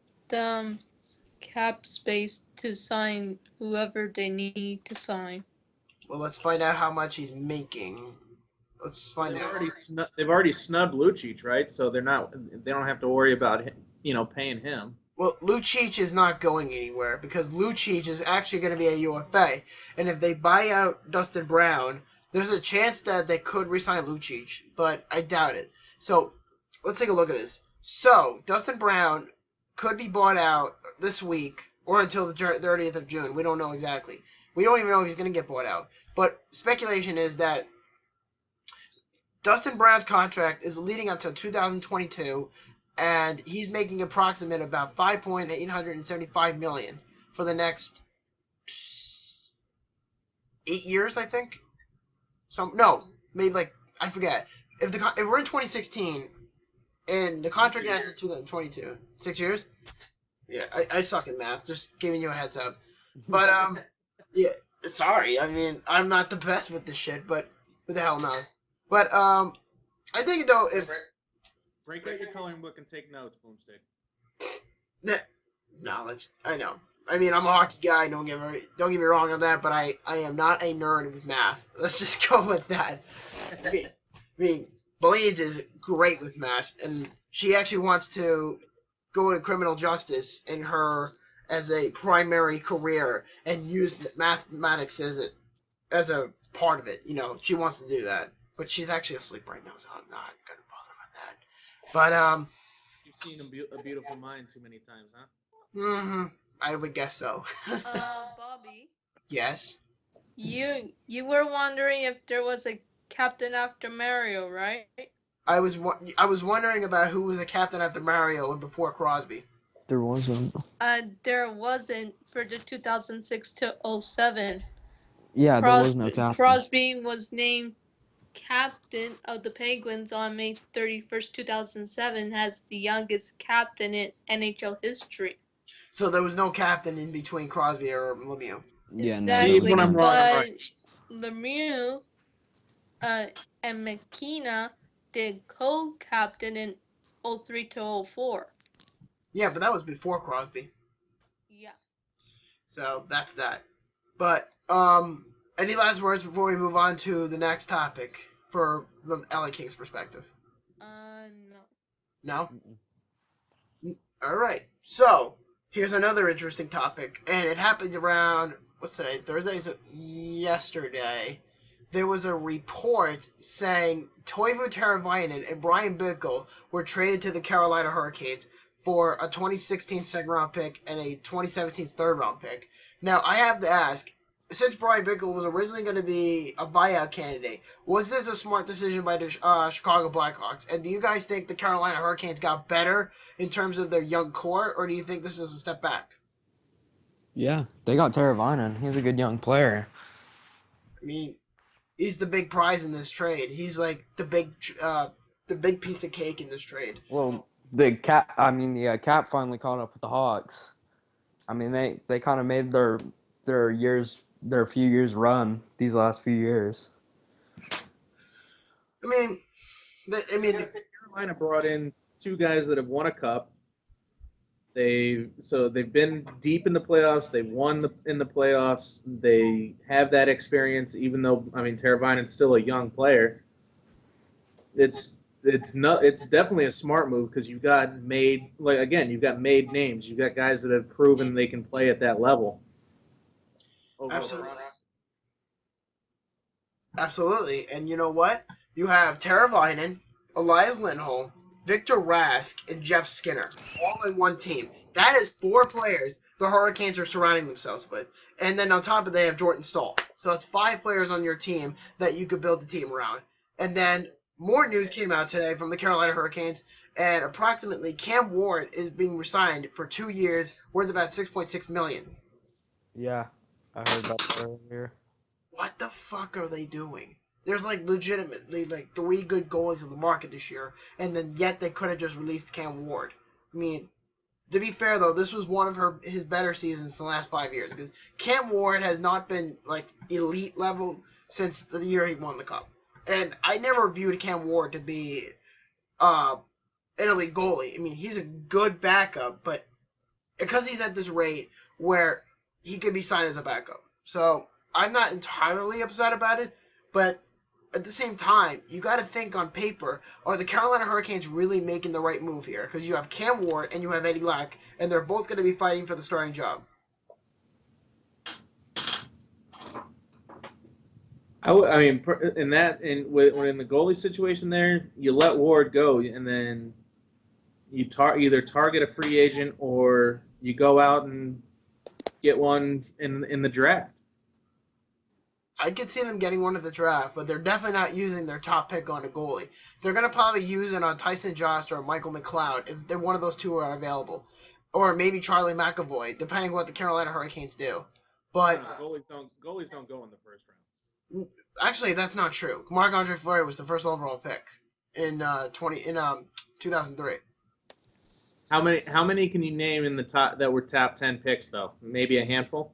cap space to sign whoever they need to sign. Well, let's find out how much he's making. Let's find out. They've already snubbed Lucic, right? So they don't have to worry about paying him. Well, Lucic is not going anywhere because Lucic is actually going to be a UFA. And if they buy out Dustin Brown, there's a chance that they could re-sign Lucic, but I doubt it. So let's take a look at this. So Dustin Brown could be bought out this week or until the 30th of June. We don't know exactly. We don't even know if he's going to get bought out. But speculation is that Dustin Brown's contract is leading up to 2022, and he's making approximate about $5.875 million for the next 8 years, I think. Maybe I forget. If we're in 2016 and the contract ends in 2022, 6 years. Yeah, I suck at math. Just giving you a heads up. But yeah, sorry. I mean, I'm not the best with this shit, but who the hell knows? But I think though if break out your coloring book and take notes, Boomstick. Knowledge, I know. I mean, I'm a hockey guy. Don't get me wrong on that, but I am not a nerd with math. Let's just go with that. I mean, Blades is great with math, and she actually wants to go to criminal justice in her as a primary career and use mathematics as a part of it. You know, she wants to do that. But she's actually asleep right now, so I'm not going to bother with that. But, You've seen A Beautiful Mind too many times, huh? I would guess so. Bobby. Yes? You were wondering if there was a captain after Mario, right? I was wondering about who was a captain after Mario and before Crosby. There wasn't. There wasn't for the 2006 to 07. Yeah, there was no captain. Crosby was named captain of the Penguins on May 31st, 2007, as the youngest captain in NHL history. So there was no captain in between Crosby or Lemieux. Yeah, exactly, no. But Lemieux and McKenna did co-captain in 03 to 04. Yeah, but that was before Crosby. Yeah. So that's that. But any last words before we move on to the next topic for the LA Kings perspective? No. No? All right. So here's another interesting topic, and it happened around, what's today? Thursday? So yesterday, there was a report saying Toivo Teravainen and Brian Bickle were traded to the Carolina Hurricanes for a 2016 second-round pick and a 2017 third-round pick. Now, I have to ask, since Brian Bickle was originally going to be a buyout candidate, was this a smart decision by the Chicago Blackhawks? And do you guys think the Carolina Hurricanes got better in terms of their young core, or do you think this is a step back? Yeah, they got Teravainen. He's a good young player. I mean, he's the big prize in this trade. He's like the big piece of cake in this trade. Well, the cap finally caught up with the Hawks. I mean, they kind of made their few years run these last few years. I mean, Carolina brought in two guys that have won a cup. They've been deep in the playoffs. They won in the playoffs. They have that experience, even though Teravainen's still a young player. It's definitely a smart move because you've got made names. You've got guys that have proven they can play at that level. Absolutely. And you know what? You have Teravainen, Elias Lindholm, Victor Rask, and Jeff Skinner all in one team. That is 4 players the Hurricanes are surrounding themselves with. And then on top of it, they have Jordan Staal. So it's 5 players on your team that you could build the team around. And then more news came out today from the Carolina Hurricanes, and approximately Cam Ward is being re-signed for 2 years, worth about $6.6 million. Yeah, I heard that earlier. What the fuck are they doing? There's like legitimately like 3 good goalies in the market this year, and then yet they could have just released Cam Ward. I mean, to be fair though, this was one of his better seasons in the last 5 years, because Cam Ward has not been like elite level since the year he won the cup. And I never viewed Cam Ward to be an elite goalie. I mean, he's a good backup, but because he's at this rate where he could be signed as a backup. So I'm not entirely upset about it, but at the same time, you got to think on paper, are the Carolina Hurricanes really making the right move here? Because you have Cam Ward and you have Eddie Lack, and they're both going to be fighting for the starting job. I mean, in the goalie situation there, you let Ward go, and then you either target a free agent or you go out and get one in the draft. I could see them getting one at the draft, but they're definitely not using their top pick on a goalie. They're going to probably use it on Tyson Jost or Michael McLeod if they're one of those two are available. Or maybe Charlie McAvoy, depending on what the Carolina Hurricanes do. But goalies don't go in the first round. Actually, that's not true. Marc-Andre Fleury was the first overall pick in 2003. How many can you name in the top that were top 10 picks though? Maybe a handful.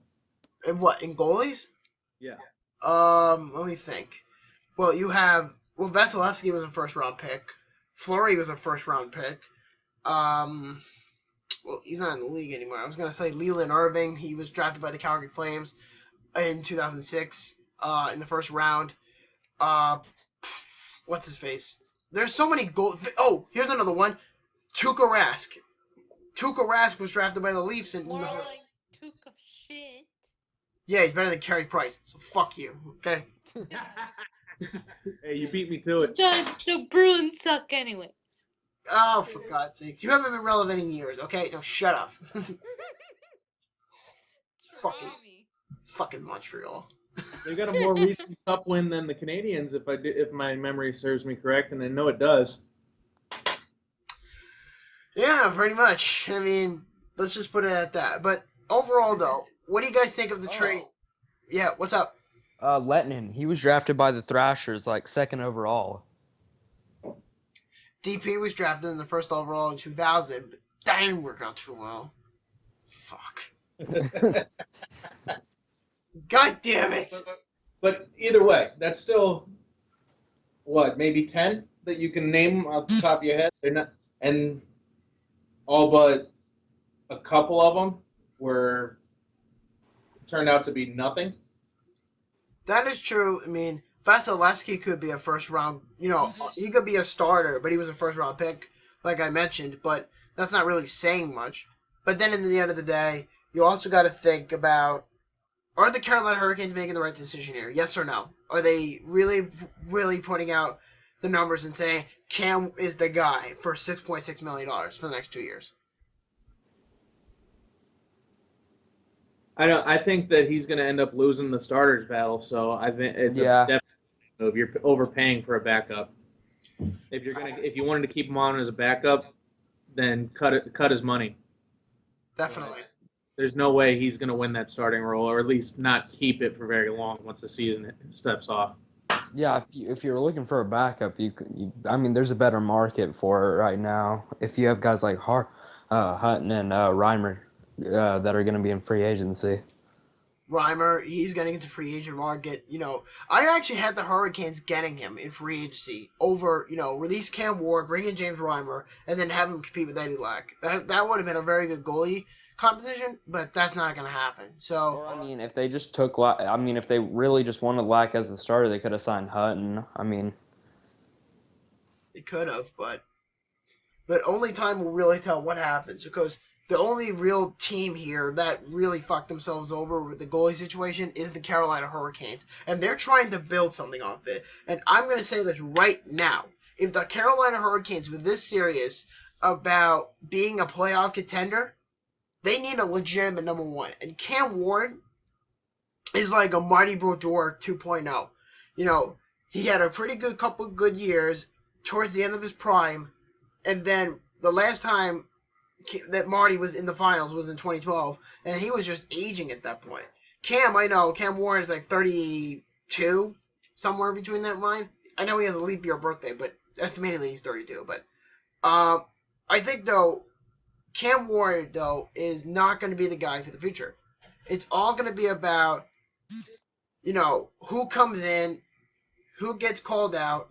In what, in goalies? Yeah. Let me think. Well, Vasilevsky was a first-round pick. Fleury was a first-round pick. Well, he's not in the league anymore. I was going to say Leland Irving. He was drafted by the Calgary Flames in 2006 in the first round. What's his face? There's so many goals. Oh, here's another one. Tuukka Rask. Tuukka Rask was drafted by the Leafs in More the like Tuukka shit. Yeah, he's better than Carey Price, so fuck you, okay? Hey, you beat me to it. The Bruins suck anyways. Oh, for God's sakes. You haven't been relevant in years, okay? No, shut up. Fucking Montreal. They got a more recent cup win than the Canadiens, if my memory serves me correct, and I know it does. Yeah, pretty much. I mean, let's just put it at that. But overall, though, what do you guys think of the trade? Yeah, what's up? Lettinen, he was drafted by the Thrashers, like 2nd overall. DP was drafted in the 1st overall in 2000, but that didn't work out too well. Fuck. God damn it! But either way, that's still, what, maybe 10 that you can name off the top of your head? They're not, and all but a couple of them turned out to be nothing. That is true. I mean, Vasilevsky could be a first round, he could be a starter, but he was a first round pick, like I mentioned, but that's not really saying much. But then in the end of the day, you also got to think about, are the Carolina Hurricanes making the right decision here? Yes or no? Are they really, really putting out the numbers and saying, Cam is the guy for $6.6 million for the next 2 years? I think that he's going to end up losing the starters battle, so I think it's a definite move. You're overpaying for a backup. If you wanted to keep him on as a backup, then cut his money. Definitely. There's no way he's going to win that starting role, or at least not keep it for very long once the season steps off. Yeah, if you're looking for a backup, I mean, there's a better market for it right now. If you have guys like Hutton and Reimer that are going to be in free agency. Reimer, he's getting into free agent market. I actually had the Hurricanes getting him in free agency over, release Cam Ward, bring in James Reimer, and then have him compete with Eddie Lack. That would have been a very good goalie competition, but that's not going to happen. So, I mean, if they just took, if they really just wanted Lack as the starter, they could have signed Hutton. I mean, they could have, but only time will really tell what happens, because the only real team here that really fucked themselves over with the goalie situation is the Carolina Hurricanes, and they're trying to build something off it. And I'm going to say this right now: if the Carolina Hurricanes were this serious about being a playoff contender, they need a legitimate number one. And Cam Ward is like a Marty Brodeur 2.0. You know, he had a pretty good couple of good years towards the end of his prime, and then the last time that Marty was in the finals was in 2012, and he was just aging at that point. Cam Ward is like 32, somewhere between that line. I know he has a leap year birthday, but estimatedly he's 32. But I think, though, Cam Ward, though, is not going to be the guy for the future. It's all going to be about, you know, who comes in, who gets called out.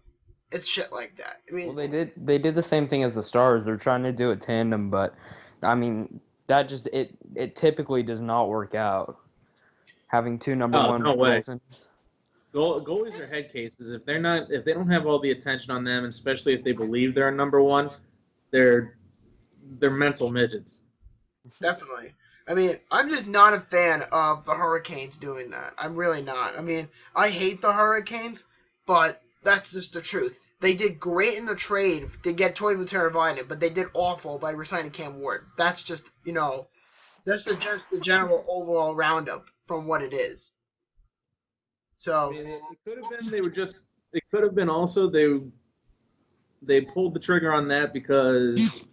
It's shit like that. I mean, Well, they did the same thing as the Stars. They're trying to do a tandem, but I mean that just it typically does not work out. Having two number one no way. goaltenders. Goalies are head cases. If they don't have all the attention on them, and especially if they believe they're number one, they're mental midgets. definitely. I mean, I'm just not a fan of the Hurricanes doing that. I'm really not. I mean, I hate the Hurricanes, but that's just the truth. They did great in the trade to get Toivo Teravainen, but they did awful by resigning Cam Ward. That's just, you know, that's just the general overall roundup from what it is. So I mean, it could have been it could have been also they pulled the trigger on that because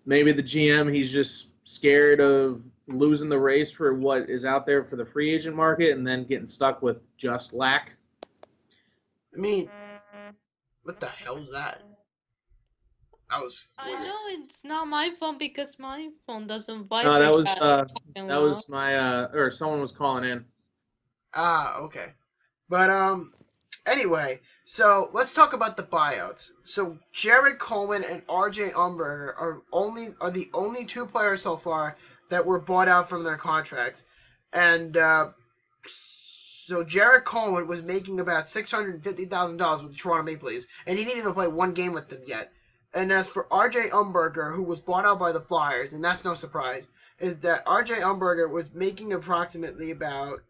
maybe the GM, he's just scared of losing the race for what is out there for the free agent market and then getting stuck with just lack. I mean, what the hell is that? That was I weird. know it's not my phone because my phone doesn't vibrate. No, that was fucking well. my or someone was calling in. Ah, okay. But anyway, so let's talk about the buyouts. So Jared Coleman and RJ Umberger are the only two players so far that were bought out from their contracts. And so Jared Coleman was making about $650,000 with the Toronto Maple Leafs, and he didn't even play one game with them yet. And as for RJ Umberger, who was bought out by the Flyers, and that's no surprise, is that RJ Umberger was making approximately about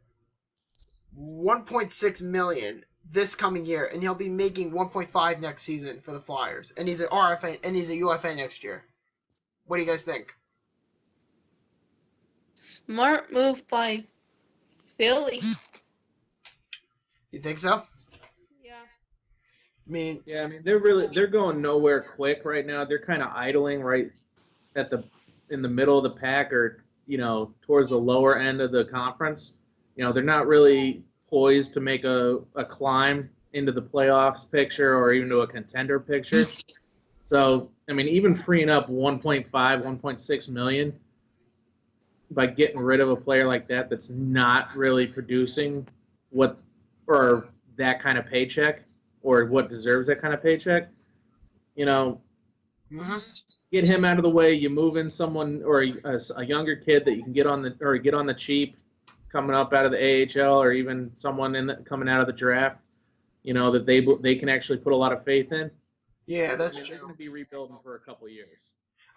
$1.6 million this coming year, and he'll be making $1.5 next season for the Flyers. And he's an RFA and he's a UFA next year. What do you guys think? Smart move by Philly. You think so? Yeah. I mean, Yeah, I mean they're going nowhere quick right now. They're kind of idling right in the middle of the pack, or you know, towards the lower end of the conference. You know, they're not really poised to make a climb into the playoffs picture or even to a contender picture. So, I mean, even freeing up 1.5, 1.6 million by getting rid of a player like that that's not really producing or that kind of paycheck or what deserves that kind of paycheck, you know, get him out of the way. You move in someone or a younger kid that you can get on the cheap, coming up out of the AHL or even someone coming out of the draft, you know, that they can actually put a lot of faith in. yeah, that's They're true. going to be rebuilding for a couple of years.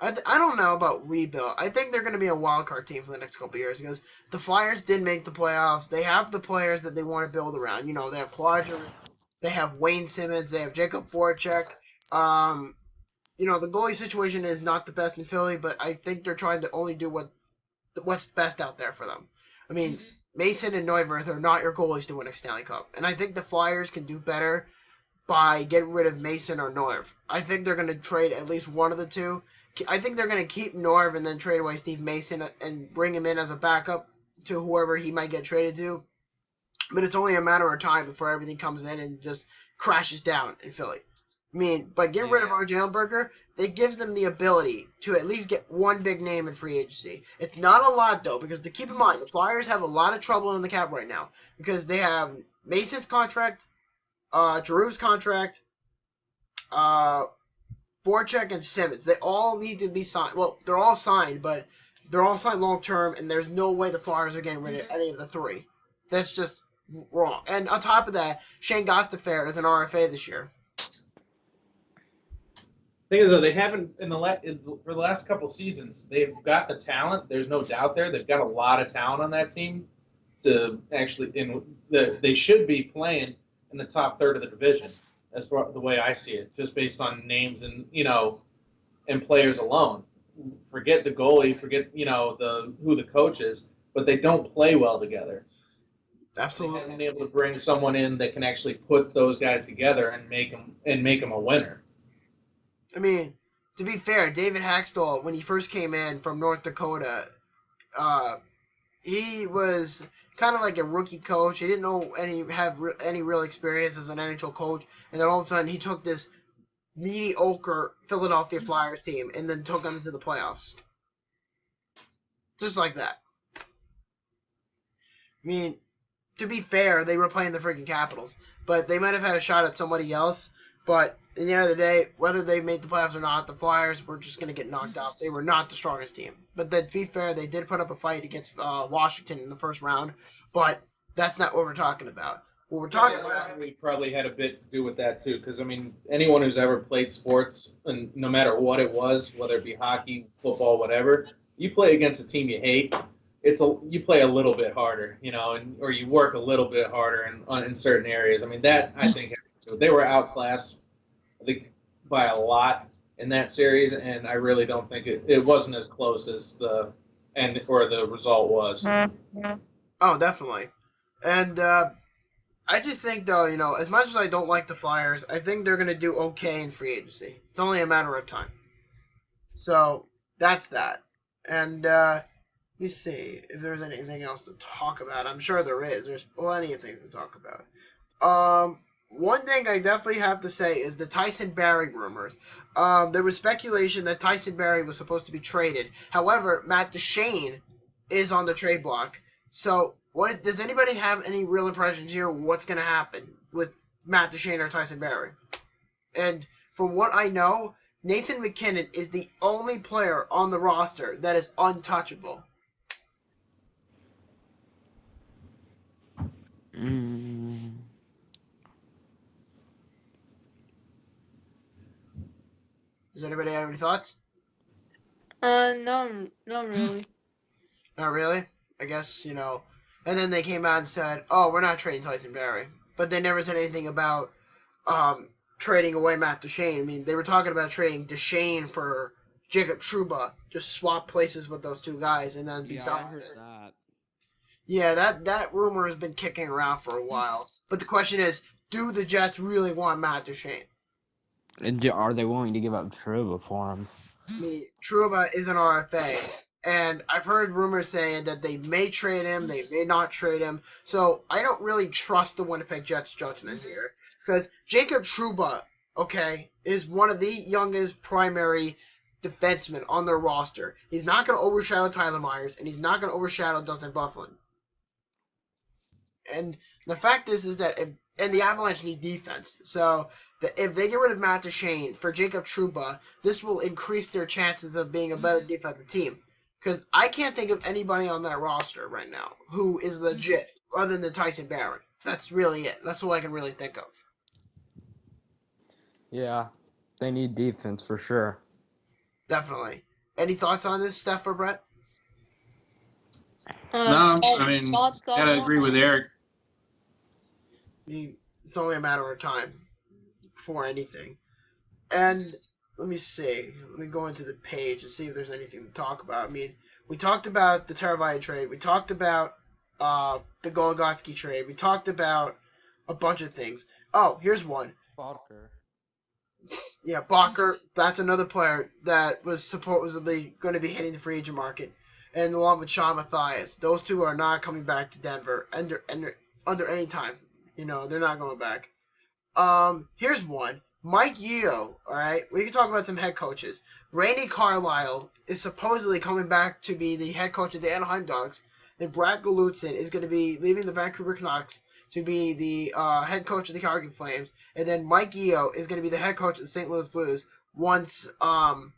I don't know about rebuild. I think they're going to be a wild card team for the next couple of years because the Flyers did make the playoffs. They have the players that they want to build around. You know, they have Quadra, they have Wayne Simmons, they have Jacob Voracek. You know, the goalie situation is not the best in Philly, but I think they're trying to only do what's best out there for them. I mean, Mason and Neuwirth are not your goalies to win a Stanley Cup, and I think the Flyers can do better by getting rid of Mason or Neuwirth. I think they're going to trade at least one of the two. I think they're going to keep Neuwirth and then trade away Steve Mason and bring him in as a backup to whoever he might get traded to. But it's only a matter of time before everything comes in and just crashes down in Philly. I mean, by getting rid of RJ Umberger, it gives them the ability to at least get one big name in free agency. It's not a lot, though, because to keep in mind, the Flyers have a lot of trouble in the cap right now because they have Mason's contract, Giroux's contract, Voracek and Simmons. They all need to be signed. Well, they're all signed, but they're all signed long term, and there's no way the Flyers are getting rid of any of the three. That's just wrong. And on top of that, Shane Gostafair is an RFA this year. Thing is, though, they haven't for the last couple seasons. They've got the talent. There's no doubt there. They've got a lot of talent on that team to actually. They should be playing in the top third of the division. That's the way I see it, just based on names and and players alone. forget the goalie, forget who the coach is, but they don't play well together. They Absolutely. haven't been able to bring someone in that can actually put those guys together and make them a winner. I mean, to be fair, David Hackstall, when he first came in from North Dakota, he was kind of like a rookie coach. He didn't know any real experience as an NHL coach, and then all of a sudden he took this mediocre Philadelphia Flyers team and then took them to the playoffs. Just like that. I mean, to be fair, they were playing the freaking Capitals, but they might have had a shot at somebody else. But at the end of the day, whether they made the playoffs or not, the Flyers were just going to get knocked out. They were not the strongest team. But to be fair, they did put up a fight against Washington in the first round. But that's not what we're talking about. What we're talking about... We probably had a bit to do with that, too, because, I mean, anyone who's ever played sports, and no matter what it was, whether it be hockey, football, whatever, you play against a team you hate, you play a little bit harder, or you work a little bit harder in certain areas. I mean, that, I think, they were outclassed, I think, by a lot in that series, and I really don't think it wasn't as close as the result was. Oh, definitely. And I just think, though, as much as I don't like the Flyers, I think they're going to do okay in free agency. It's only a matter of time. So, that's that. And let me see if there's anything else to talk about. I'm sure there is. There's plenty of things to talk about. One thing I definitely have to say is the Tyson Barrie rumors. There was speculation that Tyson Barrie was supposed to be traded. However, Matt Duchene is on the trade block. So, does anybody have any real impressions here what's going to happen with Matt Duchene or Tyson Barrie? And from what I know, Nathan MacKinnon is the only player on the roster that is untouchable. Does anybody have any thoughts? No, not really. Not really? I guess, And then they came out and said, oh, we're not trading Tyson Barrie. But they never said anything about trading away Matt Duchene. I mean, they were talking about trading Duchene for Jacob Trouba. Just swap places with those two guys and then be done. I heard that. Yeah, that rumor has been kicking around for a while. But the question is, do the Jets really want Matt Duchene? And are they willing to give up Trouba for him? I mean, Trouba is an RFA. And I've heard rumors saying that they may trade him, they may not trade him. So I don't really trust the Winnipeg Jets' judgment here. Because Jacob Trouba, is one of the youngest primary defensemen on their roster. He's not going to overshadow Tyler Myers, and he's not going to overshadow Dustin Byfuglien. And the fact is that and the Avalanche need defense. So if they get rid of Matt Duchene for Jacob Trouba, this will increase their chances of being a better defensive team. Because I can't think of anybody on that roster right now who is legit other than Tyson Barrie. That's really it. That's all I can really think of. Yeah, they need defense for sure. Definitely. Any thoughts on this, Steph or Brett? No, I mean, gotta agree with Eric. It's only a matter of time before anything. And let me see. Let me go into the page and see if there's anything to talk about. I mean, we talked about the Taravalli trade. We talked about the Goligoski trade. We talked about a bunch of things. Oh, here's one. Barker. Yeah, Bacher. That's another player that was supposedly going to be hitting the free agent market. And along with Sean Matthias. Those two are not coming back to Denver under any time. They're not going back. Here's one. Mike Yeo, alright? We can talk about some head coaches. Randy Carlyle is supposedly coming back to be the head coach of the Anaheim Ducks. And Brad Gulutzin is going to be leaving the Vancouver Canucks to be the head coach of the Calgary Flames. And then Mike Yeo is going to be the head coach of the St. Louis Blues once Ken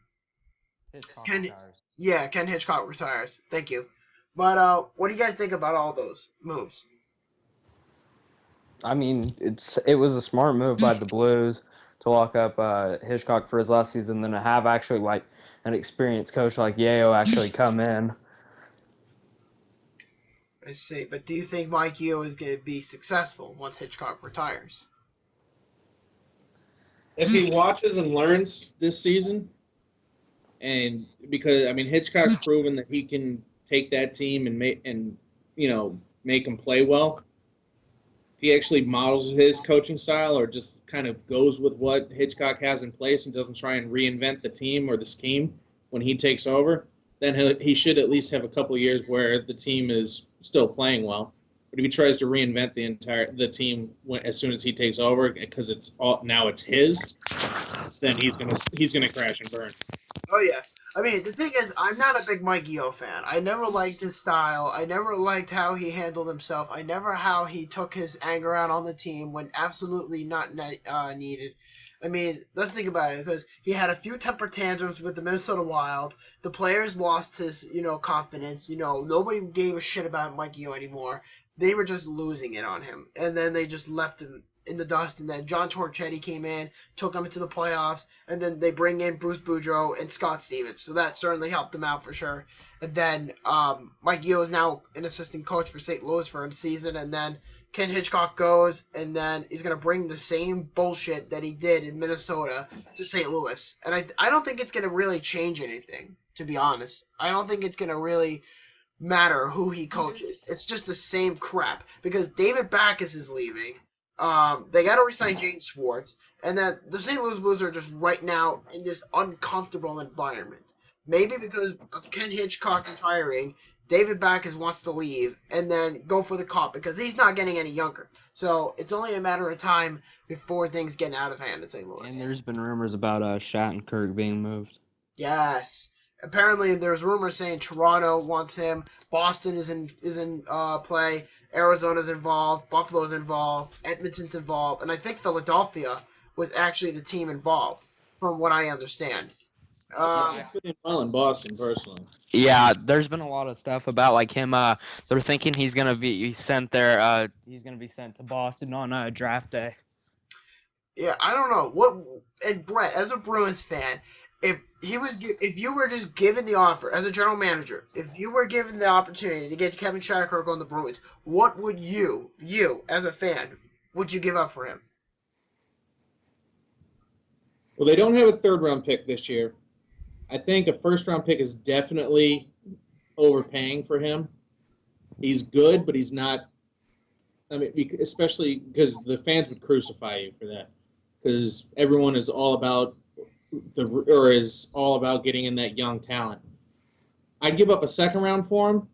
Hitchcock retires. Thank you. But what do you guys think about all those moves? I mean, it was a smart move by the Blues to lock up Hitchcock for his last season, than to have actually like an experienced coach like Yeo actually come in. I see, but do you think Mike Yeo is going to be successful once Hitchcock retires? If he watches and learns this season, And because Hitchcock's proven that he can take that team and make them play well. He actually models his coaching style or just kind of goes with what Hitchcock has in place and doesn't try and reinvent the team or the scheme when he takes over, then he should at least have a couple of years where the team is still playing well. But if he tries to reinvent the team as soon as he takes over because it's his, then he's gonna crash and burn. Oh yeah. The thing is, I'm not a big Mike Yeo fan. I never liked his style. I never liked how he handled himself. I never how he took his anger out on the team when absolutely not needed. Let's think about it, because he had a few temper tantrums with the Minnesota Wild. The players lost his, confidence. Nobody gave a shit about Mike Yeo anymore. They were just losing it on him. And then they just left him in the dust, and then John Torchetti came in, took him into the playoffs, and then they bring in Bruce Boudreau and Scott Stevens, so that certainly helped them out for sure. And then Mike Yeo is now an assistant coach for St. Louis for a season, and then Ken Hitchcock goes, and then he's going to bring the same bullshit that he did in Minnesota to St. Louis. And I don't think it's going to really change anything, to be honest. I don't think it's going to really matter who he coaches. It's just the same crap, because David Backes is leaving. They got to resign Jaden Schwartz, and then the St. Louis Blues are just right now in this uncomfortable environment. Maybe because of Ken Hitchcock retiring, David Backes wants to leave and then go for the Cup because he's not getting any younger. So it's only a matter of time before things get out of hand in St. Louis. And there's been rumors about Shattenkirk being moved. Yes. Apparently, there's rumors saying Toronto wants him. Boston is in play. Arizona's involved. Buffalo's involved. Edmonton's involved. And I think Philadelphia was actually the team involved, from what I understand. I fit in well in Boston, personally. Yeah, there's been a lot of stuff about him. They're thinking he's gonna be sent there. He's gonna be sent to Boston on draft day. Yeah, I don't know And Brett, as a Bruins fan, if you were just given the offer as a general manager, if you were given the opportunity to get Kevin Shattenkirk on the Bruins, what would you as a fan, would you give up for him? Well, they don't have a third-round pick this year. I think a first-round pick is definitely overpaying for him. He's good, but he's not. Especially because the fans would crucify you for that, because everyone is all about getting in that young talent. I'd give up a second-round for him,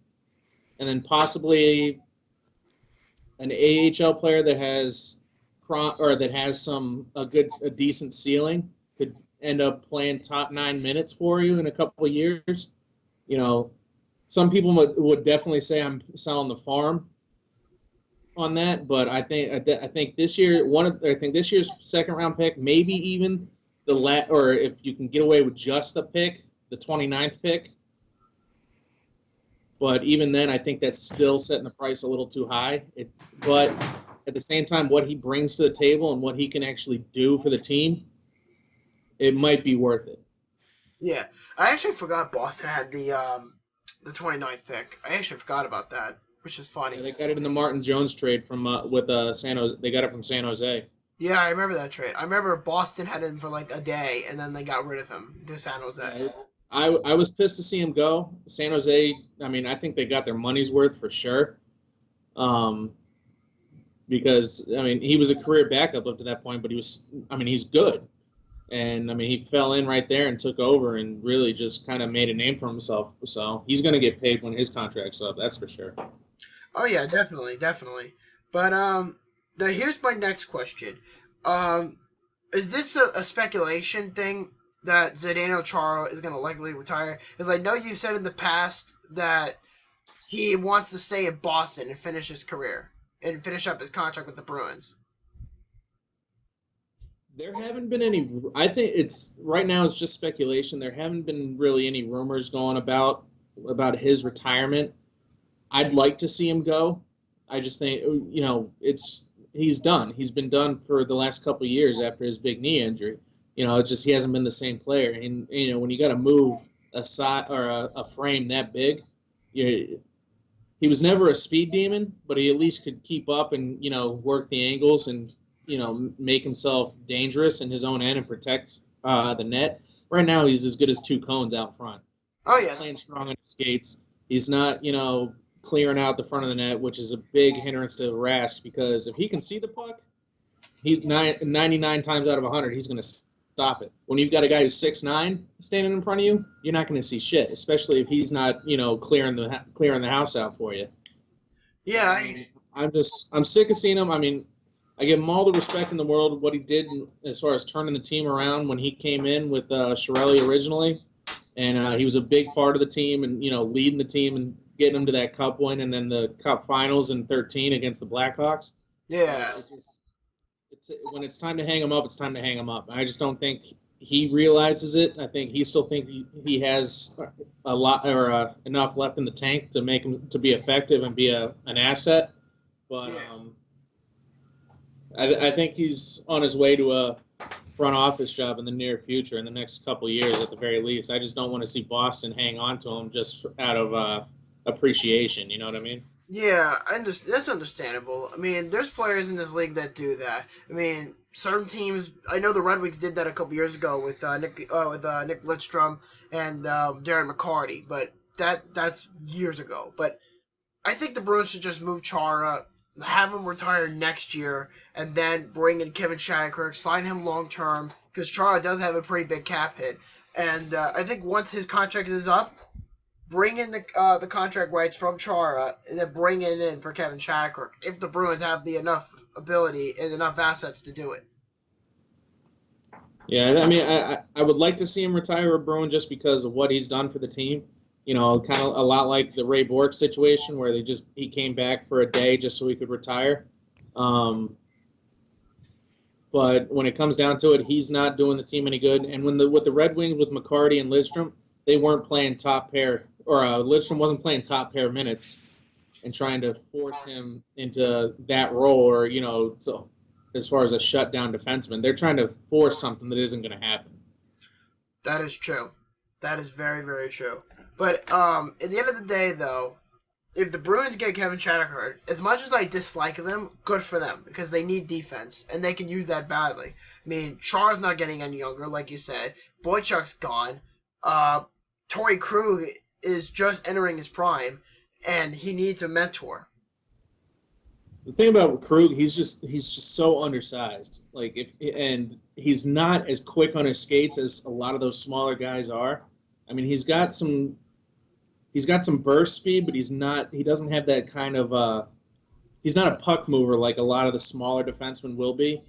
and then possibly an AHL player that has a decent ceiling could end up playing top 9 minutes for you in a couple of years. Some people would definitely say I'm selling the farm on that, but I think this year's second round pick, maybe even or if you can get away with just the pick, the 29th pick. But even then, I think that's still setting the price a little too high. But at the same time, what he brings to the table and what he can actually do for the team, it might be worth it. Yeah, I actually forgot Boston had the 29th pick. I actually forgot about that, which is funny. Yeah, they got it in the Martin Jones trade from with San Jose. They got it from San Jose. Yeah, I remember that trade. I remember Boston had him for like a day, and then they got rid of him to San Jose. Yeah, I was pissed to see him go. San Jose, I think they got their money's worth for sure. Because, he was a career backup up to that point, but he's good. And, he fell in right there and took over and really just kind of made a name for himself. So he's going to get paid when his contract's up, that's for sure. Oh, yeah, definitely. But now here's my next question. Is this a speculation thing that Zdeno Chara is going to likely retire? Because I know you said in the past that he wants to stay in Boston and finish his career and finish up his contract with the Bruins. There haven't been any. I think right now it's just speculation. There haven't been really any rumors going about his retirement. I'd like to see him go. I just think he's done. He's been done for the last couple of years after his big knee injury. It's just he hasn't been the same player. And when you got to move a side or a frame that big, he was never a speed demon, but he at least could keep up and work the angles and make himself dangerous in his own end and protect the net. right now he's as good as two cones out front. Oh yeah. Playing strong on his skates. He's not, clearing out the front of the net, which is a big hindrance to Rask because if he can see the puck, he's 99 times out of 100, he's going to stop it. When you've got a guy who's 6'9" standing in front of you, you're not going to see shit, especially if he's not, clearing the house out for you. Yeah. I'm sick of seeing him. I mean, I give him all the respect in the world what he did as far as turning the team around when he came in with Chiarelli originally, and he was a big part of the team and leading the team and getting them to that cup win and then the cup finals in 2013 against the Blackhawks. Yeah. When it's time to hang him up, it's time to hang him up. I just don't think he realizes it. I think he still thinks he has a lot or enough left in the tank to make him to be effective and be an asset. But I think he's on his way to a front office job in the near future, in the next couple of years at the very least. I just don't want to see Boston hang on to him just out of appreciation. You know what I mean? Yeah, that's understandable. I mean, there's players in this league that do that. I mean, certain teams. I know the Red Wings did that a couple years ago with Nick Lidstrom and Darren McCarty, but that's years ago. But I think the Bruins should just move Chara, have him retire next year, and then bring in Kevin Shattenkirk, sign him long term, because Chara does have a pretty big cap hit. And I think once his contract is up, bring in the contract rights from Chara, and then bring it in for Kevin Shattenkirk, if the Bruins have the enough ability and enough assets to do it. Yeah, I mean, I would like to see him retire a Bruin just because of what he's done for the team. Kind of a lot like the Ray Bourque situation where he came back for a day just so he could retire. But when it comes down to it, he's not doing the team any good. And with the Red Wings with McCarty and Lidstrom, they weren't playing top pair, or Lidstrom wasn't playing top pair minutes and trying to force him into that role or, as far as a shutdown defenseman. They're trying to force something that isn't going to happen. That is true. That is very, very true. But at the end of the day, though, if the Bruins get Kevin Shattenkirk, as much as I dislike them, good for them because they need defense and they can use that badly. I mean, Chara's not getting any younger, like you said. Boychuk's gone. Torrey Krug is just entering his prime, and he needs a mentor. The thing about Krug, he's just so undersized. And he's not as quick on his skates as a lot of those smaller guys are. I mean, he's got some burst speed, but he doesn't have that kind of he's not a puck mover like a lot of the smaller defensemen will be.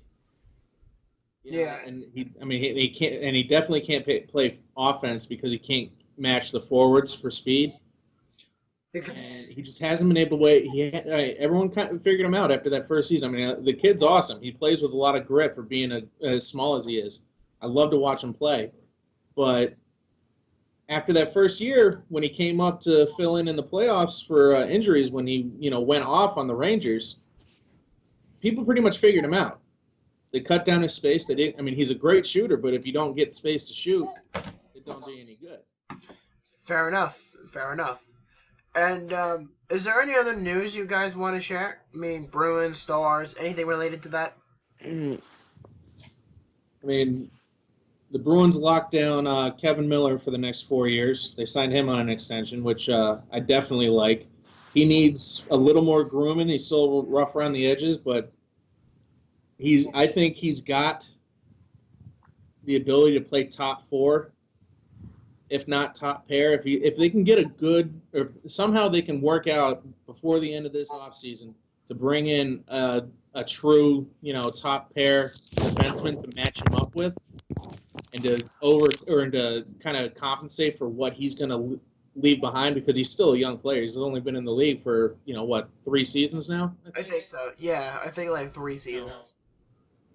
Yeah. And he can't, and he definitely can't play offense because he can't match the forwards for speed. And he just hasn't been able to wait. Everyone kind of figured him out after that first season. I mean, the kid's awesome. He plays with a lot of grit for being as small as he is. I love to watch him play. But after that first year, when he came up to fill in the playoffs for injuries, when he went off on the Rangers, people pretty much figured him out. They cut down his space. They didn't. I mean, he's a great shooter, but if you don't get space to shoot, it don't do you any good. Fair enough. And is there any other news you guys want to share? I mean, Bruins, Stars, anything related to that? I mean, the Bruins locked down Kevin Miller for the next 4 years. They signed him on an extension, which I definitely like. He needs a little more grooming. He's still rough around the edges, but I think he's got the ability to play top four, if not top pair. If they can get or if somehow they can work out before the end of this offseason to bring in a true, top pair defenseman to match him up with, and to kind of compensate for what he's going to leave behind, because he's still a young player. He's only been in the league for 3 seasons now. I think so. Yeah, I think like 3 seasons.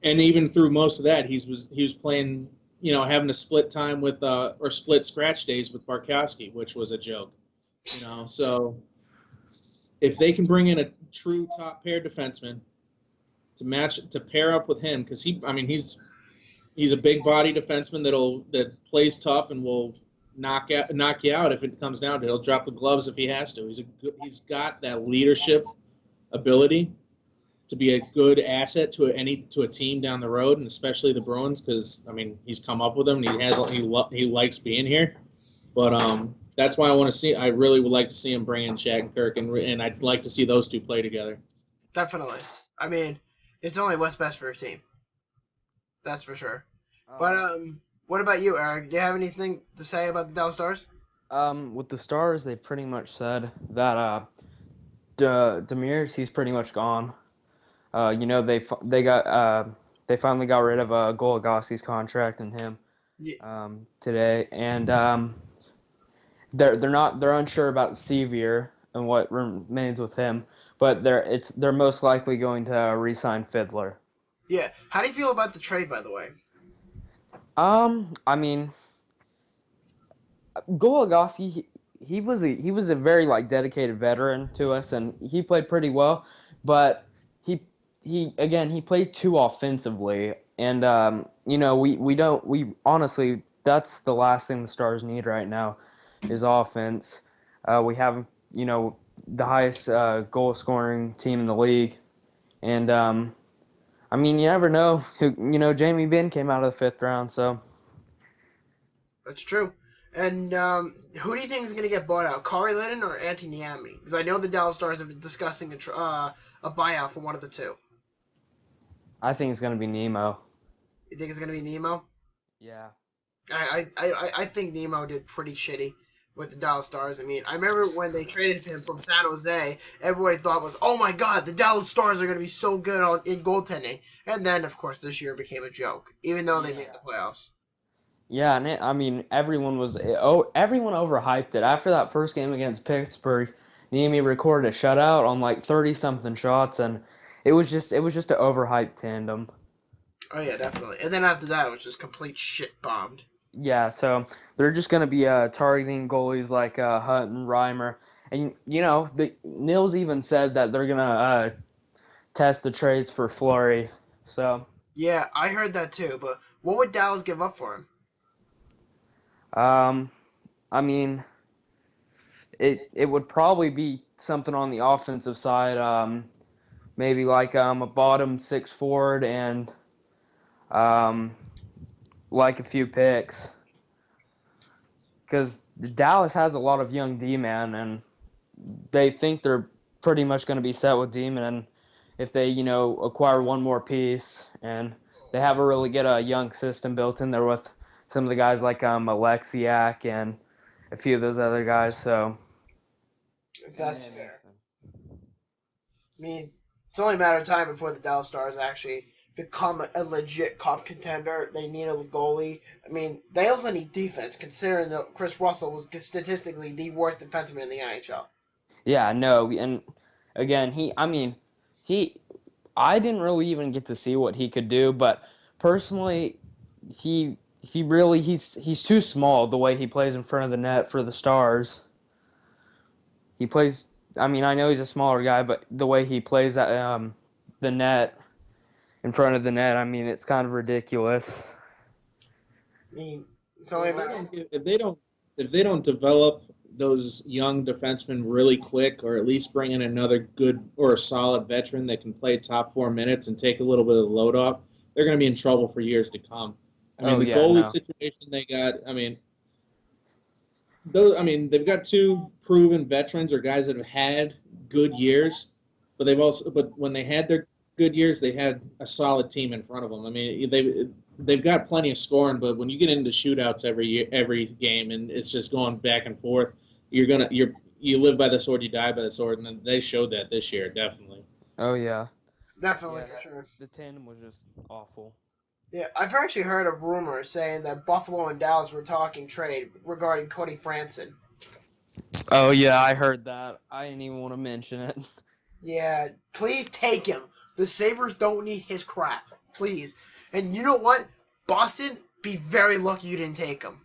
And even through most of that, he was playing, having to split time with or split scratch days with Barkowski, which was a joke. So if they can bring in a true top pair defenseman to pair up with him, because he's a big body defenseman that plays tough and will knock you out if it comes down to it. He'll drop the gloves if he has to. He's got that leadership ability. to be a good asset to a team down the road, and especially the Bruins, because I mean he's come up with them. And he likes being here, but that's why I really would like to see him bring in Shattenkirk, and I'd like to see those two play together. Definitely. I mean, it's only what's best for your team. That's for sure. But what about you, Eric? Do you have anything to say about the Dallas Stars? With the Stars, they pretty much said that Demers, he's pretty much gone. They finally got rid of Goligoski's contract and him today, and they're unsure about Sevier and what remains with him, but they're most likely going to re-sign Fiddler. Yeah. How do you feel about the trade, by the way? I mean, Goligoski, he was a very dedicated veteran to us, and he played pretty well, but he played too offensively, and we honestly, that's the last thing the Stars need right now is offense. We have the highest goal scoring team in the league, and I mean, you never know. Jamie Benn came out of the 5th round, so That's true. And who do you think is going to get bought out, Kari Linen or Antti Niemi? Because I know the Dallas Stars have been discussing a buyout for one of the two. I think it's going to be Nemo. You think it's going to be Nemo? Yeah. I think Nemo did pretty shitty with the Dallas Stars. I mean, I remember when they traded him from San Jose, everybody thought was, oh my god, the Dallas Stars are going to be so good in goaltending. And then, of course, this year became a joke, even though they made the playoffs. Yeah, and I mean, everyone overhyped it. After that first game against Pittsburgh, Niemi recorded a shutout on 30-something shots, and it was just an overhyped tandem. Oh yeah, definitely. And then after that, it was just complete shit bombed. Yeah, so they're just going to be targeting goalies like Hutt and Reimer. And, Nils even said that they're going to test the trades for Fleury. So Yeah, I heard that too, but what would Dallas give up for him? I mean, it would probably be something on the offensive side, maybe a bottom 6 forward and a few picks. Because Dallas has a lot of young D-men, and they think they're pretty much going to be set with D-men, and if they, acquire one more piece, and they have a really good young system built in there with some of the guys like Alexiak and a few of those other guys, so. That's fair. I mean, it's only a matter of time before the Dallas Stars actually become a legit cup contender. They need a goalie. I mean, they also need defense, considering that Chris Russell was statistically the worst defenseman in the NHL. Yeah, no, and again, I didn't really even get to see what he could do, but personally, he's too small the way he plays in front of the net for the Stars. He plays, I mean, I know he's a smaller guy, but the way he plays at the net, in front of the net, I mean, it's kind of ridiculous. I mean, it's only if they don't develop those young defensemen really quick, or at least bring in another good or a solid veteran that can play top 4 minutes and take a little bit of the load off, they're going to be in trouble for years to come. I mean, goalie situation they got, they've got 2 proven veterans or guys that have had good years, but when they had their good years, they had a solid team in front of them. I mean, they've got plenty of scoring, but when you get into shootouts every game and it's just going back and forth, you live by the sword, you die by the sword, and they showed that this year, definitely. Oh yeah, definitely for sure. The tandem was just awful. Yeah, I've actually heard of rumors saying that Buffalo and Dallas were talking trade regarding Cody Franson. Oh yeah, I heard that. I didn't even want to mention it. Yeah, please take him. The Sabres don't need his crap. Please. And you know what? Boston, be very lucky you didn't take him.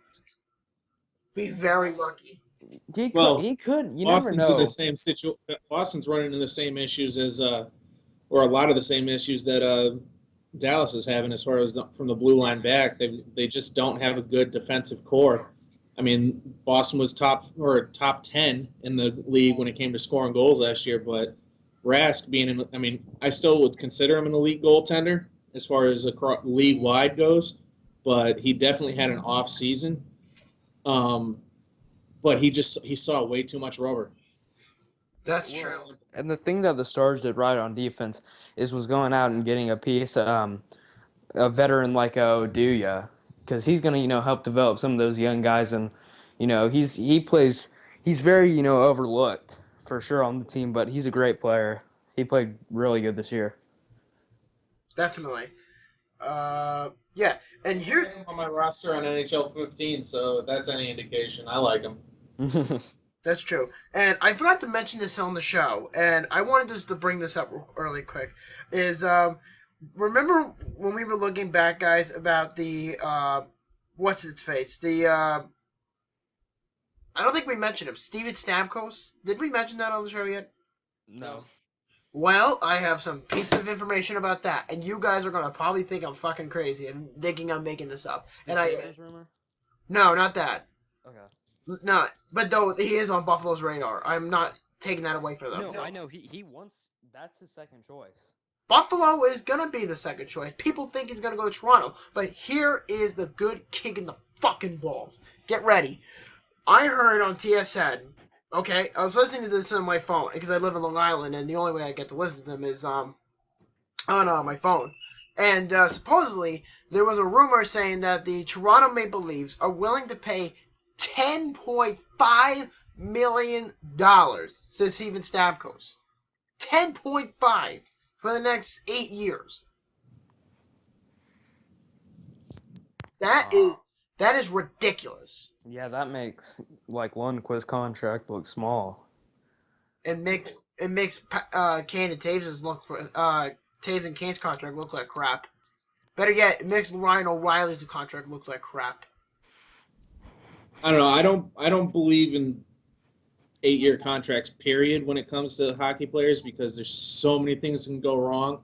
Be very lucky. He could. You Boston's never know. In the same Boston's running into the same issues as, or a lot of the same issues that Dallas is having as far as from the blue line back. They just don't have a good defensive core. I mean, Boston was top 10 in the league when it came to scoring goals last year, but Rask being in. I mean, I still would consider him an elite goaltender as far as league wide goes, but he definitely had an off season. But he saw way too much rubber. That's true. And the thing that the Stars did right on defense was going out and getting a veteran like Oduya, because he's going to help develop some of those young guys, and he's very overlooked for sure on the team, but he's a great player. He played really good this year. Definitely. Yeah, and here On my roster on NHL 15, so if that's any indication, I like him. that's true. And I forgot to mention this on the show, and I wanted just to bring this up really quick. Is remember when we were looking back, guys, about the what's its face? I don't think we mentioned him. Steven Stamkos. Did we mention that on the show yet? No. Well, I have some pieces of information about that, and you guys are gonna probably think I'm fucking crazy and thinking I'm making this up. And Rumor? No, not that. Okay. No, but though he is on Buffalo's radar, I'm not taking that away from them. No, I know he wants. That's his second choice. Buffalo is gonna be the second choice. People think he's gonna go to Toronto, but here is the good kick in the fucking balls. Get ready. I heard on TSN. Okay, I was listening to this on my phone because I live in Long Island, and the only way I get to listen to them is on my phone. And supposedly there was a rumor saying that the Toronto Maple Leafs are willing to pay $10.5 million to Steven Stamkos. 10.5 for the next 8 years. That is ridiculous. Yeah, that makes Lundqvist's contract look small. It makes Kane and Taves look for Taves and Kane's contract look like crap. Better yet, it makes Ryan O'Reilly's contract look like crap. I don't know. I don't believe in 8-year contracts, period, when it comes to hockey players, because there's so many things that can go wrong.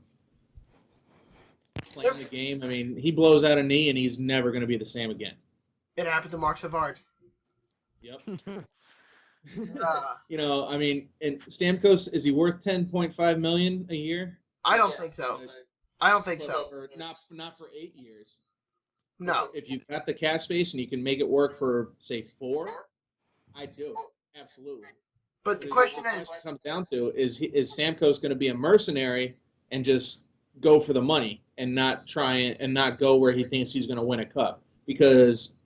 Playing the game, I mean, he blows out a knee and he's never going to be the same again. It happened to Mark Savard. Yep. I mean, and Stamkos, is he worth $10.5 million a year? I don't think so. I don't think so. Not for 8 years. No. If you've got the cap space and you can make it work for, say, 4, I'd do it. Absolutely. But the question is, what it comes down to is Stamkos going to be a mercenary and just go for the money and not go where he thinks he's going to win a cup? Because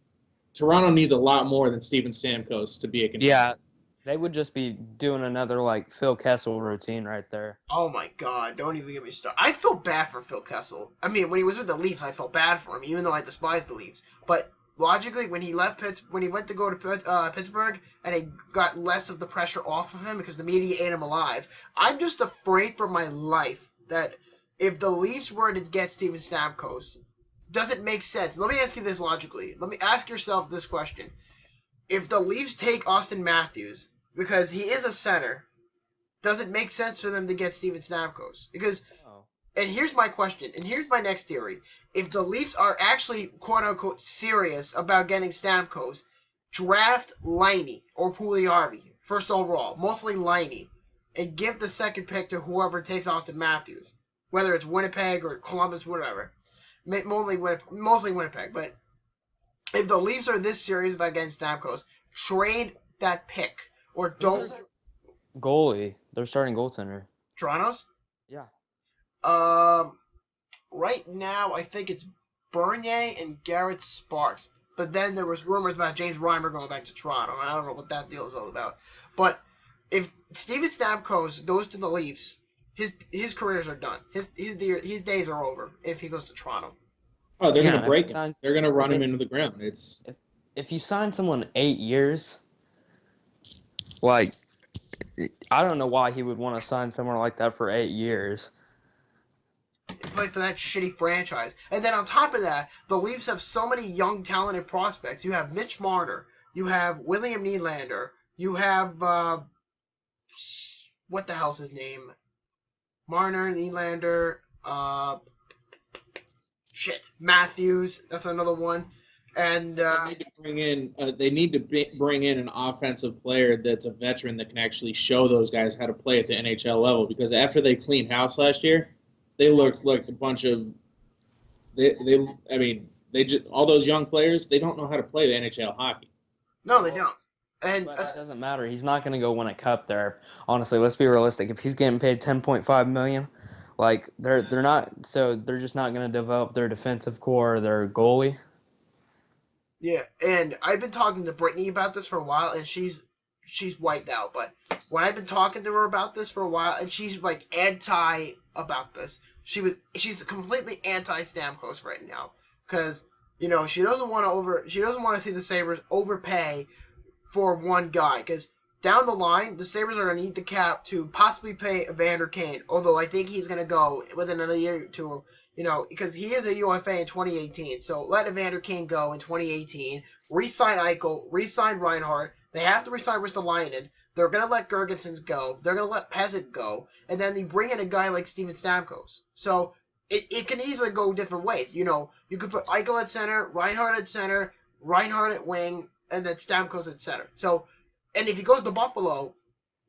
Toronto needs a lot more than Steven Stamkos to be a contender. Yeah, they would just be doing another Phil Kessel routine right there. Oh my God! Don't even get me started. I feel bad for Phil Kessel. I mean, when he was with the Leafs, I felt bad for him, even though I despise the Leafs. But logically, when he went to go to Pittsburgh, and he got less of the pressure off of him because the media ate him alive, I'm just afraid for my life that if the Leafs were to get Steven Stamkos, does it make sense? Let me ask you this logically. Let me ask yourself this question. If the Leafs take Austin Matthews, because he is a center, does it make sense for them to get Steven Stamkos? Because, and here's my question, and here's my next theory. If the Leafs are actually, quote-unquote, serious about getting Stamkos, draft Laine or Puljujärvi, first overall, mostly Laine, and give the second pick to whoever takes Austin Matthews, whether it's Winnipeg or Columbus, whatever. Mostly Winnipeg, but if the Leafs are this serious about getting Stamkos, trade that pick or don't. Goalie, they're starting goaltender. Toronto's? Yeah. Right now I think it's Bernier and Garrett Sparks, but then there was rumors about James Reimer going back to Toronto, and I don't know what that deal is all about. But if Steven Stamkos goes to the Leafs, his careers are done. His days are over if he goes to Toronto. Oh, they're going to break him. They're going to run him into the ground. If you sign someone 8 years, I don't know why he would want to sign someone like that for 8 years. Play for that shitty franchise. And then on top of that, the Leafs have so many young, talented prospects. You have Mitch Marner. You have William Nylander. You have, what the hell's his name? Marner, Nylander, Matthews. That's another one. And They need to bring in. Bring in an offensive player that's a veteran that can actually show those guys how to play at the NHL level. Because after they cleaned house last year, they looked like a bunch of. They just all those young players. They don't know how to play the NHL hockey. no, they don't. And But that's, that doesn't matter. He's not going to go win a cup there. Honestly, let's be realistic. If he's getting paid $10.5 million, like they're just not going to develop their defensive core or their goalie. yeah. And I've been talking to Brittany about this for a while, and she's wiped out. But when I've been talking to her about this for a while, and she's like anti about this. She's completely anti Stamkos right now because she doesn't want to see the Sabres overpay for one guy because down the line the Sabres are going to need the cap to possibly pay Evander Kane, although I think he's going to go within another year or two, because he is a UFA in 2018. So let Evander Kane go in 2018, re-sign Eichel, re-sign Reinhart. They have to re-sign Ristolainen. They're going to let Gergensons go. They're going to let Peasant go. And then they bring in a guy like Steven Stamkos. So it can easily go different ways. You could put Eichel at center, Reinhart at wing, and then Stamkos at center. So, and if he goes to Buffalo,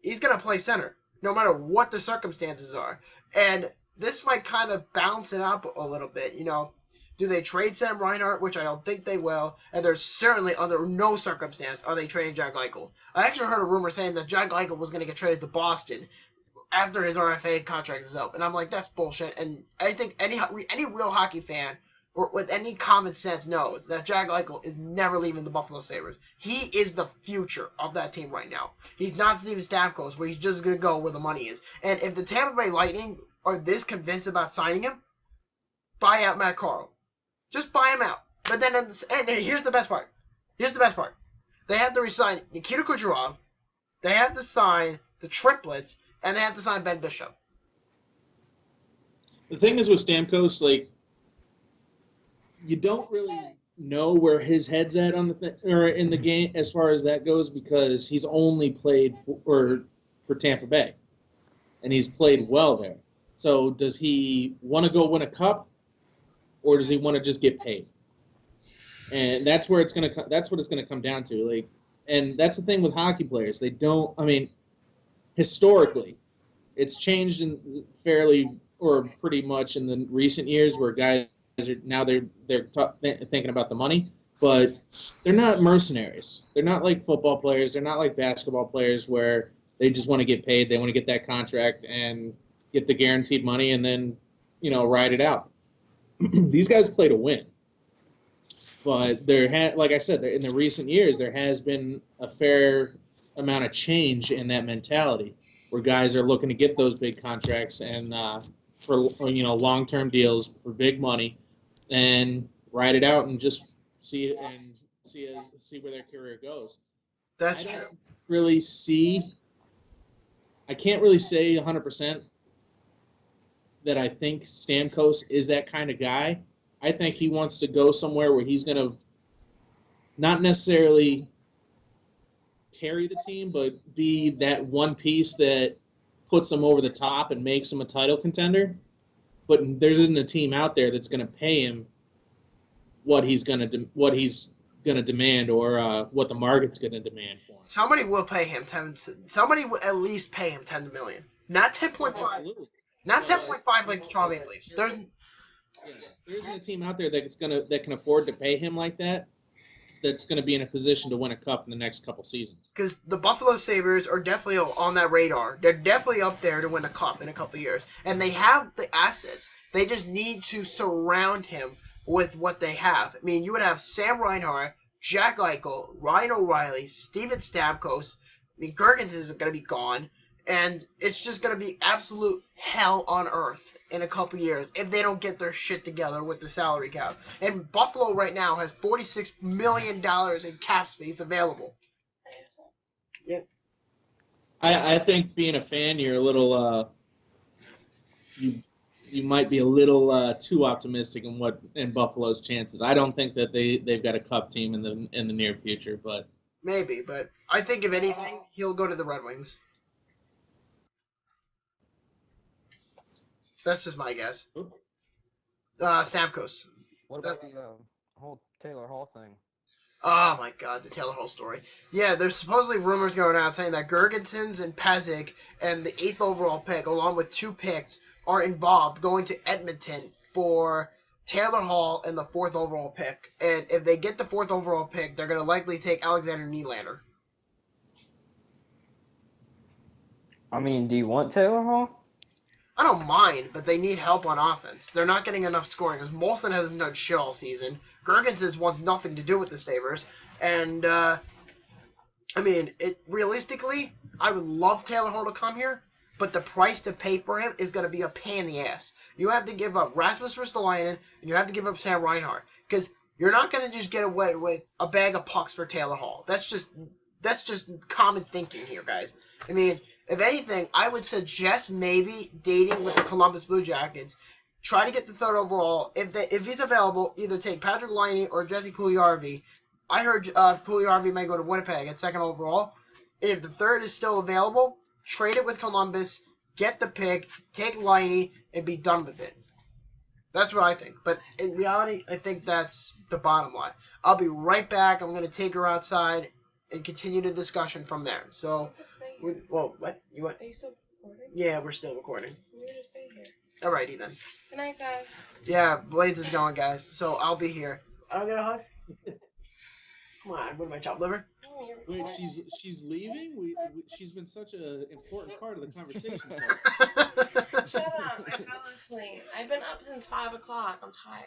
he's going to play center, no matter what the circumstances are. And this might kind of balance it out a little bit. Do they trade Sam Reinhart, which I don't think they will, and there's certainly under no circumstance are they trading Jack Eichel. I actually heard a rumor saying that Jack Eichel was going to get traded to Boston after his RFA contract is up, and I'm like, that's bullshit. And I think any real hockey fan or with any common sense knows that Jack Eichel is never leaving the Buffalo Sabres. He is the future of that team right now. He's not Steven Stamkos, where he's just going to go where the money is. And if the Tampa Bay Lightning are this convinced about signing him, buy out Matt Carl. Just buy him out. But then, and here's the best part. They have to resign Nikita Kucherov. They have to sign the triplets, and they have to sign Ben Bishop. The thing is with Stamkos, like, you don't really know where his head's at on or in the game as far as that goes, because he's only played for Tampa Bay, and he's played well there. So does he want to go win a cup, or does he want to just get paid? And that's where that's what it's gonna come down to. Like, and that's the thing with hockey players. They don't. I mean, historically, it's changed in pretty much in the recent years, where guys are now they're thinking about the money, but they're not mercenaries. They're not like football players. They're not like basketball players where they just want to get paid. They want to get that contract and get the guaranteed money and then ride it out. These guys play to win. But like I said, in the recent years, there has been a fair amount of change in that mentality, where guys are looking to get those big contracts and for long-term deals for big money, and ride it out and just see where their career goes. That's true. I can't really say 100% that I think Stamkos is that kind of guy. I think he wants to go somewhere where he's going to not necessarily carry the team, but be that one piece that puts them over the top and makes them a title contender. But there isn't a team out there that's going to pay him what he's going to demand, or what the market's going to demand for him. Somebody will pay him somebody will at least pay him $10 million, not 10.5. Absolutely. Not 10.5 like the Toronto Maple Leafs. There isn't a team out there that can afford to pay him like that, that's going to be in a position to win a cup in the next couple seasons. Because the Buffalo Sabres are definitely on that radar. They're definitely up there to win a cup in a couple years. And they have the assets. They just need to surround him with what they have. I mean, you would have Sam Reinhart, Jack Eichel, Ryan O'Reilly, Steven Stamkos. I mean, Gergens is going to be gone. And it's just going to be absolute hell on earth in a couple years if they don't get their shit together with the salary cap. And Buffalo right now has $46 million in cap space available. Yeah. I think being a fan, you're a little you might be a little too optimistic in Buffalo's chances. I don't think that they've got a cup team in the near future, but maybe. But I think if anything, he'll go to the Red Wings. That's just my guess. Stamkos. What about whole Taylor Hall thing. Oh my God, the Taylor Hall story. Yeah, there's supposedly rumors going out saying that Gergensons and Pezic and the 8th overall pick, along with 2 picks, are involved going to Edmonton for Taylor Hall and the 4th overall pick. And if they get the 4th overall pick, they're going to likely take Alexander Nylander. I mean, do you want Taylor Hall? I don't mind, but they need help on offense. They're not getting enough scoring because Molson hasn't done shit all season. Gergensons wants nothing to do with the Sabres. And, I mean, realistically, I would love Taylor Hall to come here, but the price to pay for him is going to be a pain in the ass. You have to give up Rasmus Ristolainen, and you have to give up Sam Reinhart. Because you're not going to just get away with a bag of pucks for Taylor Hall. That's just common thinking here, guys. I mean, if anything, I would suggest maybe dating with the Columbus Blue Jackets. Try to get the 3rd overall. If he's available, either take Patrick Laine or Jesse Puljujarvi. I heard Puljujarvi may go to Winnipeg at 2nd overall. If the 3rd is still available, trade it with Columbus, get the pick, take Laine, and be done with it. That's what I think. But in reality, I think that's the bottom line. I'll be right back. I'm going to take her outside and continue the discussion from there. So, what? You what? Are you still recording? Yeah, we're still recording. We're just stay here. Alrighty then. Good night, guys. Yeah, Blades is going, guys. So I'll be here. I don't get a hug. Come on, what am I, chopped liver? Oh, you're Wait, recording. she's leaving? She's been such an important part of the conversation. So. Shut up! I fell asleep. I've been up since 5 o'clock. I'm tired.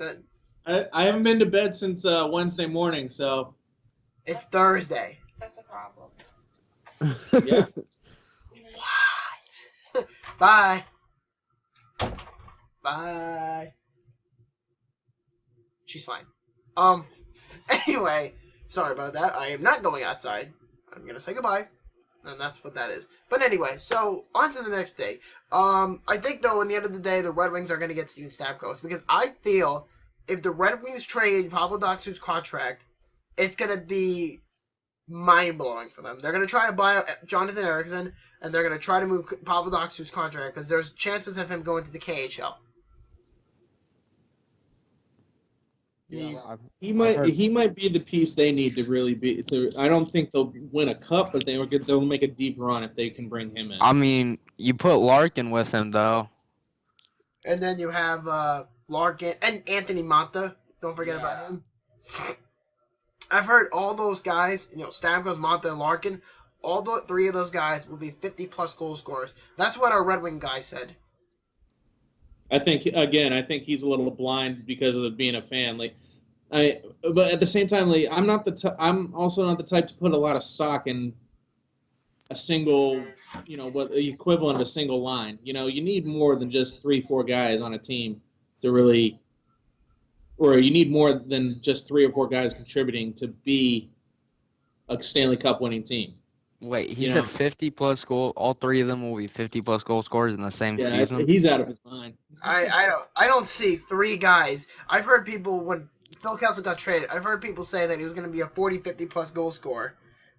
Okay. I haven't been to bed since Wednesday morning, so. It's Thursday. That's a problem. Yeah. What? Bye. Bye. She's fine. Anyway, sorry about that. I am not going outside. I'm gonna say goodbye. And that's what that is. But anyway, so on to the next day. I think though, in the end of the day, the Red Wings are gonna get Steven Stamkos because I feel if the Red Wings trade Pavel Datsyuk's contract, it's gonna be mind-blowing for them. They're going to try to buy Jonathan Ericsson, and they're going to try to move Pavel Datsyuk's contract because there's chances of him going to the KHL. Yeah, He might be the piece they need to really be. I don't think they'll win a cup, but they'll make a deep run if they can bring him in. I mean, you put Larkin with him though. And then you have Larkin and Anthony Manta. Don't forget about him. I've heard all those guys, Stamkos, Manta, and Larkin, all 3 of those guys will be 50-plus goal scorers. That's what our Red Wing guy said. I think he's a little blind because of being a fan. But at the same time, I'm also not the type to put a lot of stock in a single, what the equivalent of a single line. You need more than just 3-4 guys on a team to really. Or you need more than just 3 or 4 guys contributing to be a Stanley Cup winning team. Wait, he said 50-plus goal. All 3 of them will be 50-plus goal scorers in the same season. He's out of his mind. I don't see 3 guys. I've heard people when Phil Kessel got traded. I've heard people say that he was going to be a 40, 50-plus goal scorer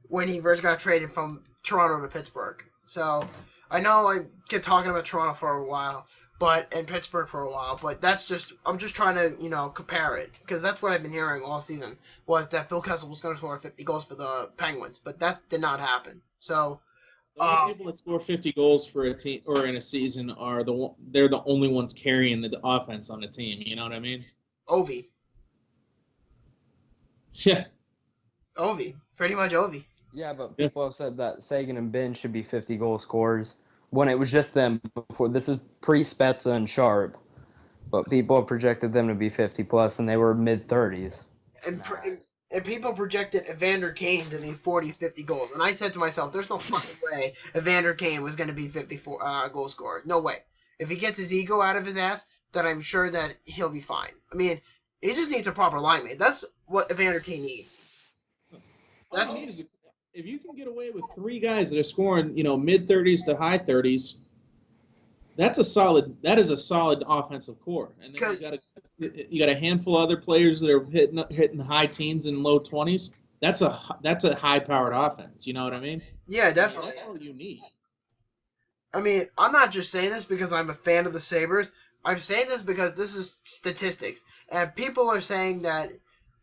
when he first got traded from Toronto to Pittsburgh. So I know I kept talking about Toronto for a while. And Pittsburgh for a while, but I'm just trying to, compare it, because that's what I've been hearing all season, was that Phil Kessel was going to score 50 goals for the Penguins, but that did not happen. So, the only people that score 50 goals for a team or in a season they're the only ones carrying the offense on the team, you know what I mean? Ovi. Yeah. Ovi. Pretty much Ovi. Yeah, but people have said that Sagan and Ben should be 50-goal scorers. When it was just them before. This is pre-Spezza and Sharp. But people have projected them to be 50-plus, and they were mid-30s. And people projected Evander Kane to be 40, 50 goals. And I said to myself, there's no fucking way Evander Kane was going to be 54 goal scorer. No way. If he gets his ego out of his ass, then I'm sure that he'll be fine. I mean, he just needs a proper line mate. That's what Evander Kane needs. That's if you can get away with 3 guys that are scoring, mid-30s to high 30s, that is a solid offensive core. And then you got a handful of other players that are hitting high teens and low 20s. That's a high-powered offense. You know what I mean? Yeah, definitely. That's all you need. I mean, I'm not just saying this because I'm a fan of the Sabres, I'm saying this because this is statistics, and people are saying that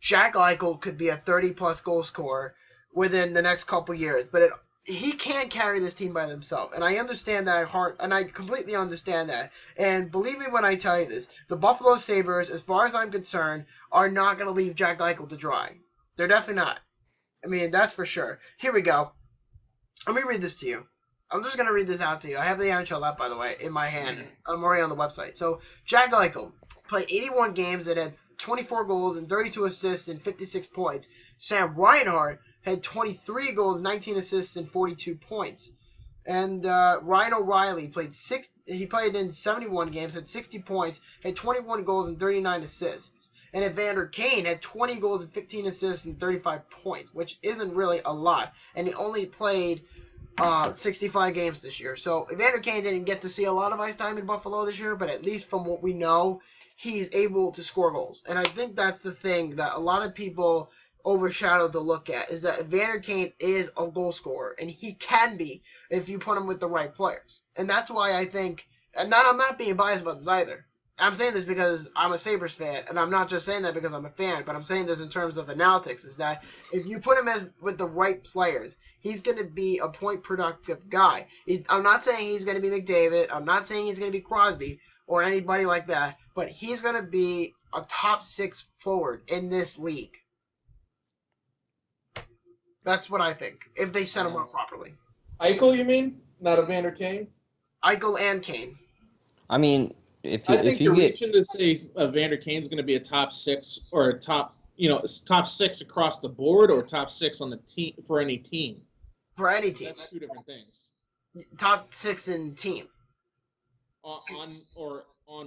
Jack Eichel could be a 30-plus goal scorer within the next couple years, but he can't carry this team by himself, and I understand that heart, and I completely understand that. And believe me when I tell you this, the Buffalo Sabres, as far as I'm concerned, are not going to leave Jack Eichel to dry. They're definitely not. I mean, that's for sure. Here we go. Let me read this to you. I'm just going to read this out to you. I have the NHL app, by the way, in my hand. I'm already on the website. So, Jack Eichel played 81 games and had 24 goals and 32 assists and 56 points. Sam Reinhart had 23 goals, 19 assists, and 42 points. And Ryan O'Reilly played in 71 games, had 60 points, had 21 goals and 39 assists. And Evander Kane had 20 goals and 15 assists and 35 points, which isn't really a lot. And he only played 65 games this year. So Evander Kane didn't get to see a lot of ice time in Buffalo this year, but at least from what we know, he's able to score goals. And I think that's the thing that a lot of people overshadow to look at, is that Evander Kane is a goal scorer, and he can be if you put him with the right players. And that's why I think, and I'm not being biased about this either. I'm saying this because I'm a Sabres fan, and I'm not just saying that because I'm a fan, but I'm saying this in terms of analytics, is that if you put him with the right players, he's going to be a point-productive guy. I'm not saying he's going to be McDavid. I'm not saying he's going to be Crosby or anybody like that, but he's going to be a top 6 forward in this league. That's what I think, if they set him up properly. Eichel, you mean? Not Evander Kane? Eichel and Kane. I mean, I think you're reaching to say Evander Kane's going to be a top 6 or a top 6 across the board, or top 6 on the team for any team. For any team. That's two different things. Top 6 in team. On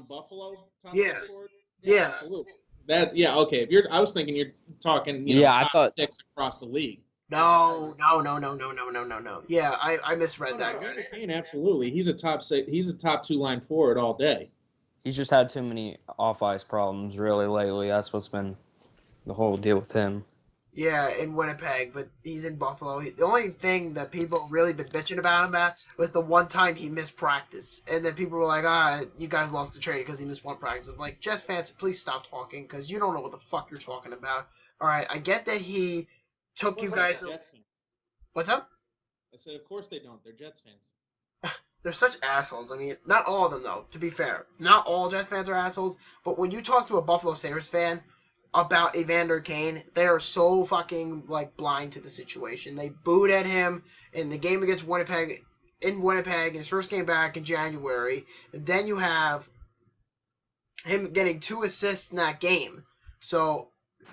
Buffalo, top Yeah. 6 forward? Yeah. Absolutely. Okay. I was thinking you're talking, top 6 across the league. No. Yeah, I misread that. Evander Kane, absolutely. He's a top 6. He's a top 2 line forward all day. He's just had too many off-ice problems really lately. That's what's been the whole deal with him. Yeah, in Winnipeg, but he's in Buffalo. The only thing that people really been bitching about him at was the one time he missed practice. And then people were like, you guys lost the trade because he missed one practice. I'm like, Jets fans, please stop talking because you don't know what the fuck you're talking about. All right, I get that he took you guys... What's up? I said, of course they don't. They're Jets fans. They're such assholes. I mean, not all of them, though, to be fair. Not all Jets fans are assholes, but when you talk to a Buffalo Sabres fan about Evander Kane, they are so fucking, blind to the situation. They booed at him in the game against Winnipeg, in his first game back in January. And then you have him getting 2 assists in that game. So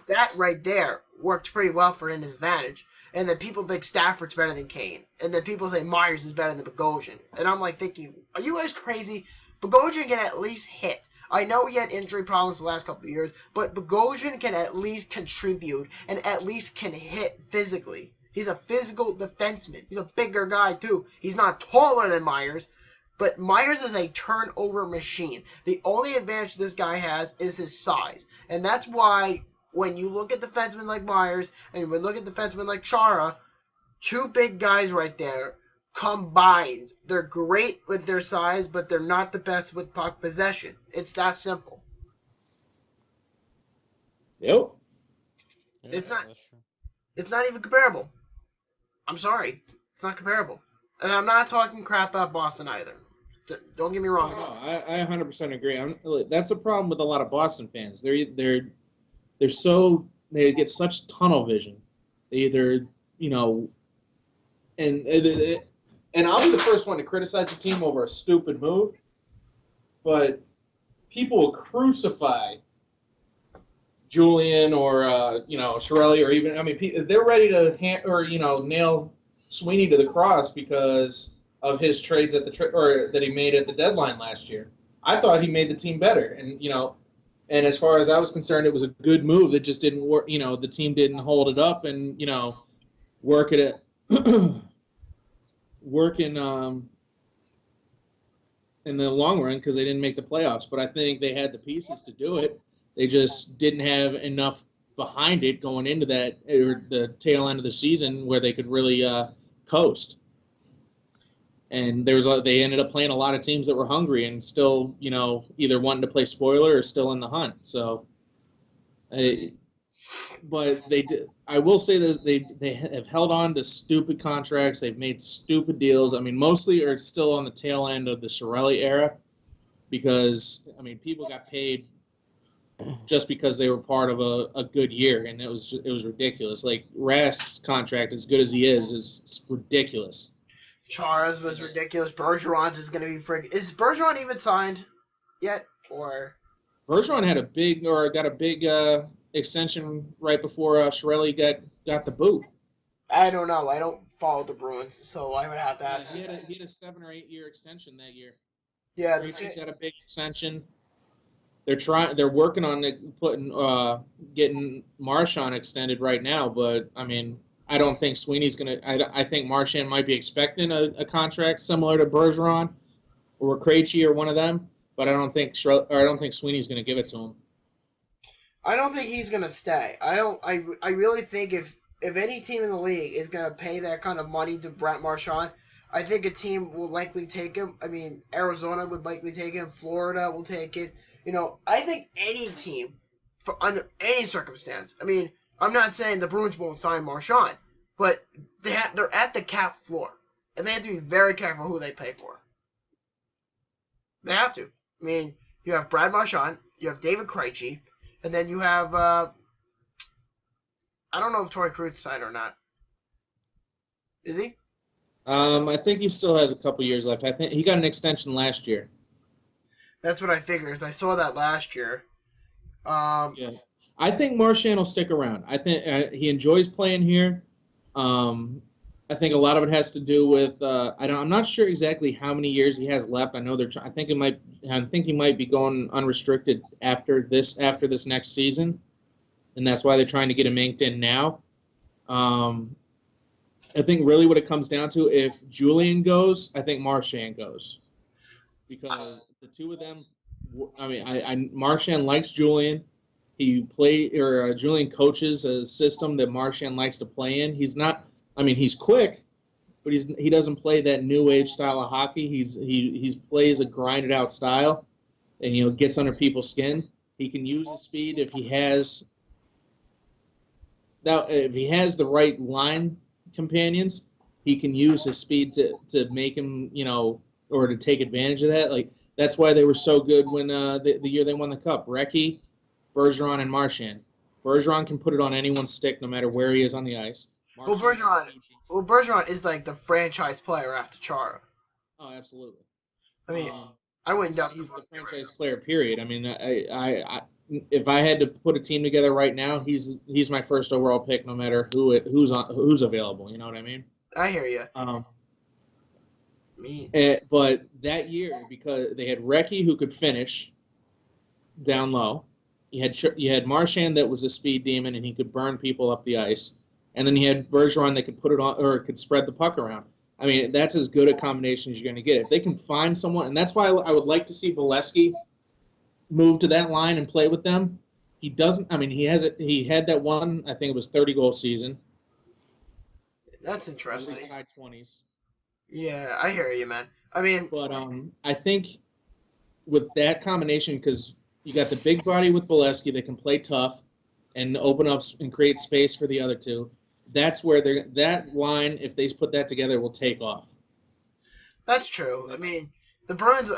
that right there worked pretty well for his advantage. And then people think Stafford's better than Kane. And then people say Myers is better than Bogosian. And I'm thinking, are you guys crazy? Bogosian can at least hit. I know he had injury problems the last couple of years, but Bogosian can at least contribute and at least can hit physically. He's a physical defenseman. He's a bigger guy, too. He's not taller than Myers, but Myers is a turnover machine. The only advantage this guy has is his size. And that's why when you look at defensemen like Myers and you look at defensemen like Chara, 2 big guys right there, combined, they're great with their size, but they're not the best with puck possession. It's that simple. Yep. Yeah, It's not. that's true. It's not even comparable. I'm sorry, it's not comparable. And I'm not talking crap about Boston either. Don't get me wrong. No, I 100% agree. That's the problem with a lot of Boston fans. They get such tunnel vision. They either, and I'll be the first one to criticize the team over a stupid move, but people will crucify Julian or Chiarelli, or even they're ready to nail Sweeney to the cross because of his trades at that he made at the deadline last year. I thought he made the team better, and and as far as I was concerned, it was a good move that just didn't work. The team didn't hold it up and work it work in the long run because they didn't make the playoffs. But I think they had the pieces to do it. They just didn't have enough behind it going into that or the tail end of the season where they could really coast. And they ended up playing a lot of teams that were hungry and still, either wanting to play spoiler or still in the hunt. So, but they did. I will say that they have held on to stupid contracts. They've made stupid deals. I mean, mostly are still on the tail end of the Chiarelli era, because people got paid just because they were part of a good year, and it was ridiculous. Like Rask's contract, as good as he is ridiculous. Chara's was ridiculous. Bergeron's is going to be Is Bergeron even signed yet, or? Bergeron got a big extension right before Chiarelli got the boot. I don't know. I don't follow the Bruins, so I would have to ask. He had a 7 or 8 year extension that year. Yeah, Krejci got a big extension. They're working on getting Marchand extended right now, but I don't think Sweeney's gonna. I think Marchand might be expecting a contract similar to Bergeron or Krejci or one of them, but I don't think Sweeney's gonna give it to him. I don't think he's gonna stay. I really think if any team in the league is gonna pay that kind of money to Brent Marchand, I think a team will likely take him. Arizona would likely take him. Florida will take it. I think any team, under any circumstance. I'm not saying the Bruins won't sign Marchand, but they're at the cap floor, and they have to be very careful who they pay for. They have to. You have Brad Marchand, you have David Krejci, and then you have I don't know if Torrey Krug's signed or not. Is he? I think he still has a couple years left. I think he got an extension last year. That's what I figured. I saw that last year. Yeah, I think Marchand will stick around. I think he enjoys playing here. I think a lot of it has to do with I'm not sure exactly how many years he has left. I know I think he might be going unrestricted after this next season, and that's why they're trying to get him inked in now. I think really what it comes down to, if Julian goes, I think Marchand goes, because the two of them. Marchand likes Julian. Julian coaches a system that Marchand likes to play in. He's not. He's quick, but he doesn't play that new age style of hockey. He plays a grinded out style, and gets under people's skin. He can use his speed if he has the right line companions. He can use his speed to make him or to take advantage of that. Like that's why they were so good when the year they won the cup. Recchi, Bergeron, and Marchand. Bergeron can put it on anyone's stick no matter where he is on the ice. Bergeron is like the franchise player after Chara. Oh, absolutely. I wouldn't doubt he's the franchise player. Period. I if I had to put a team together right now, he's my first overall pick, no matter who's available. You know what I mean? I hear you. But that year, because they had Recchi who could finish down low, you had Marchand that was a speed demon and he could burn people up the ice. And then you had Bergeron that could put it on or could spread the puck around. That's as good a combination as you're going to get. If they can find someone, and that's why I would like to see Bolesky move to that line and play with them. He doesn't. He had that one. I think it was 30-goal season. That's interesting. At least high 20s. Yeah, I hear you, man. But I think with that combination, because you got the big body with Bolesky that can play tough and open up and create space for the other two. That's where that line, if they put that together, will take off. That's true. The Bruins,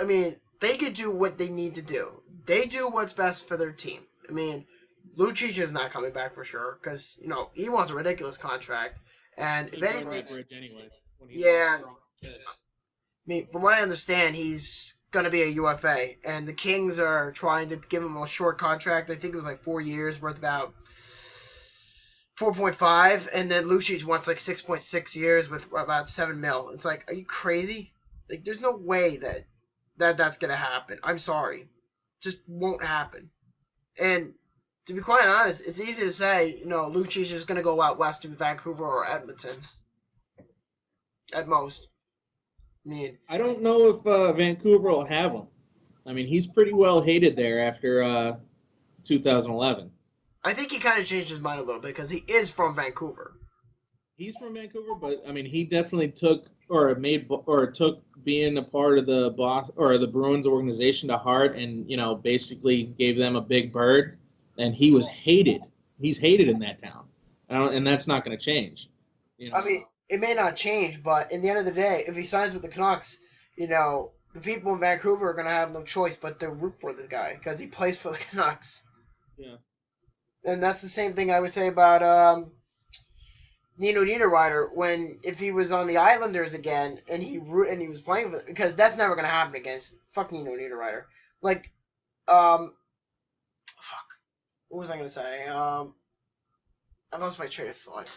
they could do what they need to do. They do what's best for their team. Lucic is not coming back for sure because, he wants a ridiculous contract. And if anything, anyway, from what I understand, he's going to be a UFA. And the Kings are trying to give him a short contract. I think it was like 4 years, worth about 4.5, and then Lucic wants like 6.6 years with about $7 million. It's like, are you crazy? Like, there's no way that's gonna happen. I'm sorry, just won't happen. And to be quite honest, it's easy to say, Lucic is gonna go out west to Vancouver or Edmonton, at most. I don't know if Vancouver will have him. He's pretty well hated there after 2011. I think he kind of changed his mind a little bit because he is from Vancouver. He's from Vancouver, but I mean, he definitely took being a part of the the Bruins organization to heart, and basically gave them a big bird. And he was hated. He's hated in that town, and that's not going to change. I mean, it may not change, but in the end of the day, if he signs with the Canucks, the people in Vancouver are going to have no choice but to root for this guy because he plays for the Canucks. Yeah. And that's the same thing I would say about Nino Niederreiter if he was on the Islanders again and he was playing for, because that's never going to happen against fuck Nino Niederreiter. Like, fuck. What was I going to say? I lost my train of thought.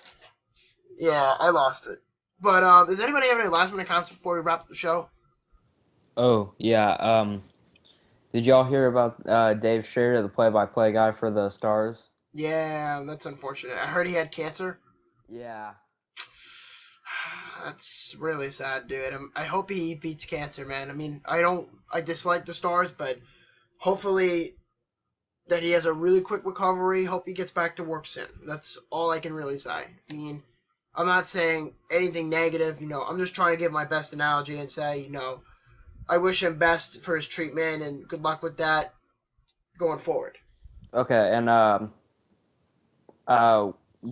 Yeah, I lost it. But does anybody have any last minute comments before we wrap up the show? Oh, yeah. Did y'all hear about Dave Schrader, the play-by-play guy for the Stars? Yeah, that's unfortunate. I heard he had cancer. Yeah. That's really sad, dude. I hope he beats cancer, man. I mean, I dislike the Stars, but hopefully that he has a really quick recovery. Hope he gets back to work soon. That's all I can really say. I mean, I'm not saying anything negative, I'm just trying to give my best analogy and say, I wish him best for his treatment and good luck with that going forward. Okay, and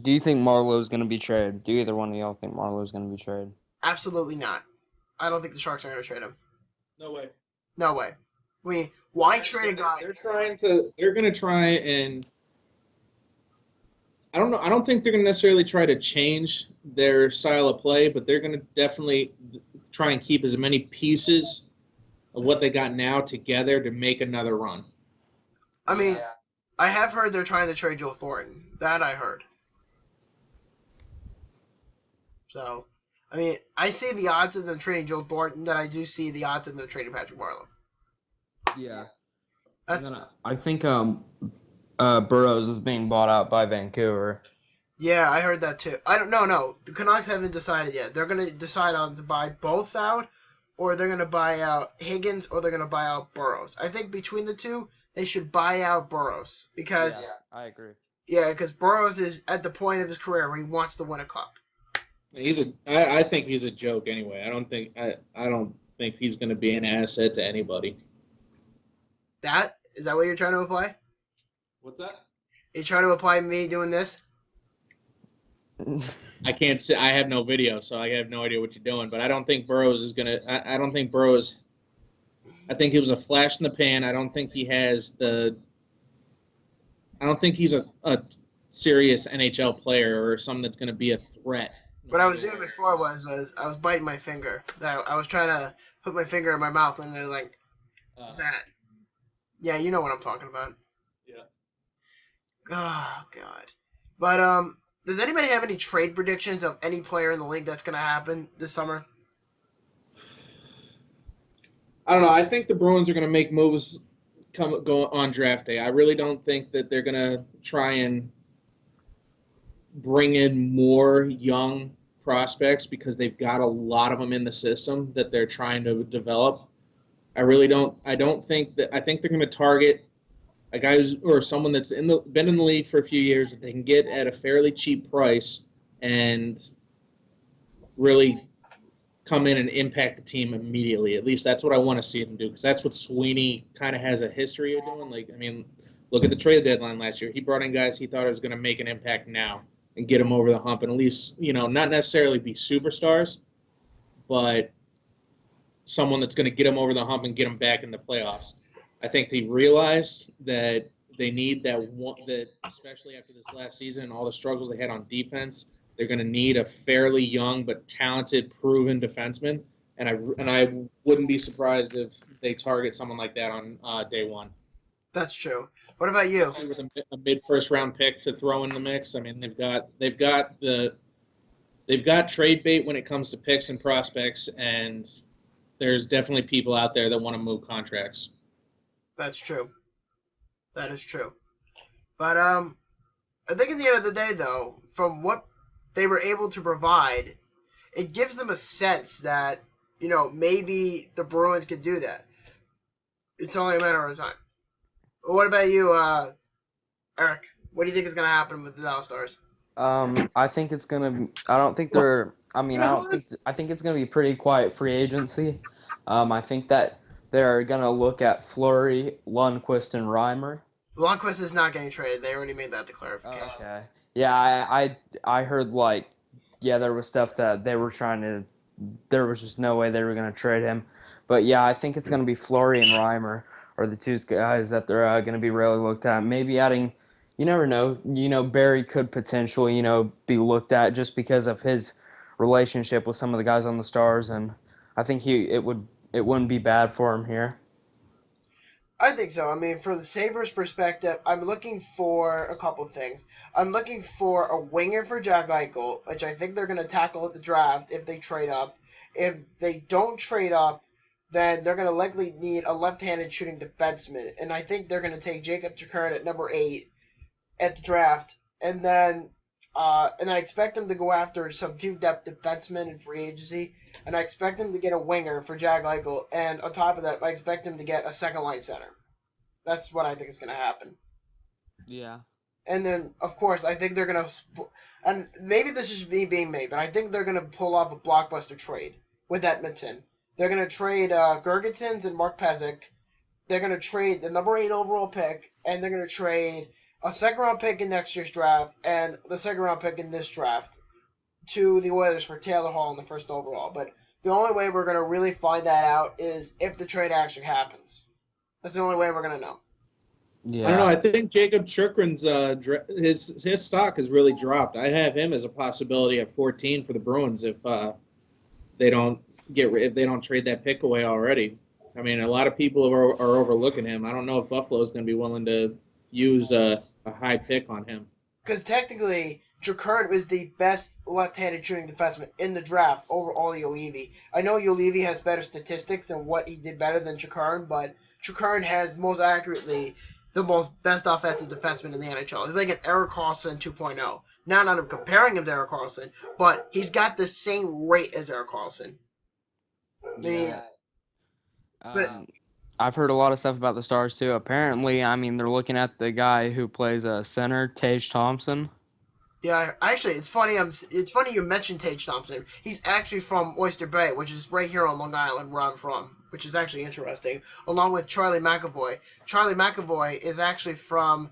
do you think Marlowe's going to be traded? Do either one of y'all think Marlowe's going to be traded? Absolutely not. I don't think the Sharks are going to trade him. No way. No way. I mean, why trade a guy? They're going to try and. I don't know. I don't think they're going to necessarily try to change their style of play, but they're going to definitely try and keep as many pieces of what they got now together to make another run. I mean, I have heard they're trying to trade Joe Thornton. That I heard. So, I mean, I see the odds of them trading Joe Thornton that I do see the odds of them trading Patrick Marleau. Yeah. And then I think Burroughs is being bought out by Vancouver. Yeah, I heard that too. I don't know. No, the Canucks haven't decided yet. They're gonna decide on to buy both out, or they're gonna buy out Higgins, or they're gonna buy out Burroughs. I think between the two, they should buy out Burroughs because I agree. Yeah, because Burroughs is at the point of his career where he wants to win a cup. I think he's a joke anyway. I don't think he's going to be an asset to anybody. Is that what you're trying to apply? What's that? You trying to apply me doing this? I can't say. I have no video, so I have no idea what you're doing. But I don't think Burroughs is gonna. I don't think Burroughs. I think it was a flash in the pan. I don't think he has the. I don't think he's a serious NHL player or someone that's going to be a threat. What I was doing before was I was biting my finger. I was trying to put my finger in my mouth and it was like that. Yeah, you know what I'm talking about. Yeah. Oh God. But does anybody have any trade predictions of any player in the league that's going to happen this summer? I don't know. I think the Bruins are going to make moves go on draft day. I really don't think that they're going to try and bring in more young prospects because they've got a lot of them in the system that they're trying to develop. I really don't. I think they're going to target a guy or someone that's been in the league for a few years that they can get at a fairly cheap price and really come in and impact the team immediately. At least that's what I want to see them do, because that's what Sweeney kind of has a history of doing. Like, I mean, look at the trade deadline last year. He brought in guys he thought was going to make an impact now and get them over the hump and at least, not necessarily be superstars, but someone that's going to get them over the hump and get them back in the playoffs. I think they realized that they need that one, that especially after this last season and all the struggles they had on defense, they're going to need a fairly young but talented, proven defenseman, and I wouldn't be surprised if they target someone like that on day one. That's true. What about you? With a mid-first round pick to throw in the mix, I mean they've got trade bait when it comes to picks and prospects, and there's definitely people out there that want to move contracts. That's true. That is true. But I think at the end of the day, though, from what they were able to provide, it gives them a sense that, maybe the Bruins could do that. It's only a matter of time. But what about you, Eric? What do you think is going to happen with the Dallas Stars? I think it's gonna. I don't think they're. I mean, I don't think. I think it's gonna be pretty quiet free agency. I think that they're gonna look at Fleury, Lundqvist, and Reimer. Lundqvist is not getting traded. They already made that the clarification. Okay. Yeah, I heard like, yeah, there was stuff that they were trying to. There was just no way they were gonna trade him, but yeah, I think it's gonna be Fleury and Reimer are the two guys that they're gonna be really looked at. Maybe adding. You never know. Barry could potentially, be looked at just because of his relationship with some of the guys on the Stars, and I think it wouldn't be bad for him here. I think so. I mean, for the Sabres' perspective, I'm looking for a couple of things. I'm looking for a winger for Jack Eichel, which I think they're going to tackle at the draft if they trade up. If they don't trade up, then they're going to likely need a left-handed shooting defenseman, and I think they're going to take Jacob Chikrin at number 8 at the draft, and then and I expect them to go after some few depth defensemen in free agency, and I expect them to get a winger for Jack Eichel, and on top of that, I expect them to get a second-line center. That's what I think is going to happen. Yeah. And then, of course, I think they're going to, and maybe this is me being made, but I think they're going to pull off a blockbuster trade with Edmonton. They're going to trade Gergensons and Mark Pezic. They're going to trade the number 8 overall pick, and they're going to trade a second-round pick in next year's draft and the second-round pick in this draft to the Oilers for Taylor Hall in the first overall. But the only way we're going to really find that out is if the trade actually happens. That's the only way we're going to know. Yeah. I don't know. I think Jacob Chikrin's his stock has really dropped. I have him as a possibility at 14 for the Bruins if they don't trade that pick away already. I mean, a lot of people are overlooking him. I don't know if Buffalo is going to be willing to use a high pick on him. Because technically, Chikrin was the best left-handed shooting defenseman in the draft over Olli Juolevi. I know Juolevi has better statistics and what he did better than Chikrin, but Chikrin has most accurately the best offensive defenseman in the NHL. He's like an Erik Karlsson 2.0. Now, not comparing him to Erik Karlsson, but he's got the same rate as Erik Karlsson. I mean, but I've heard a lot of stuff about the Stars too. Apparently, I mean, they're looking at the guy who plays center, Tage Thompson. yeah, actually, it's funny. It's funny you mentioned Tage Thompson. He's actually from Oyster Bay, which is right here on Long Island, where I'm from, which is actually interesting. Along with Charlie McAvoy. Charlie McAvoy is actually from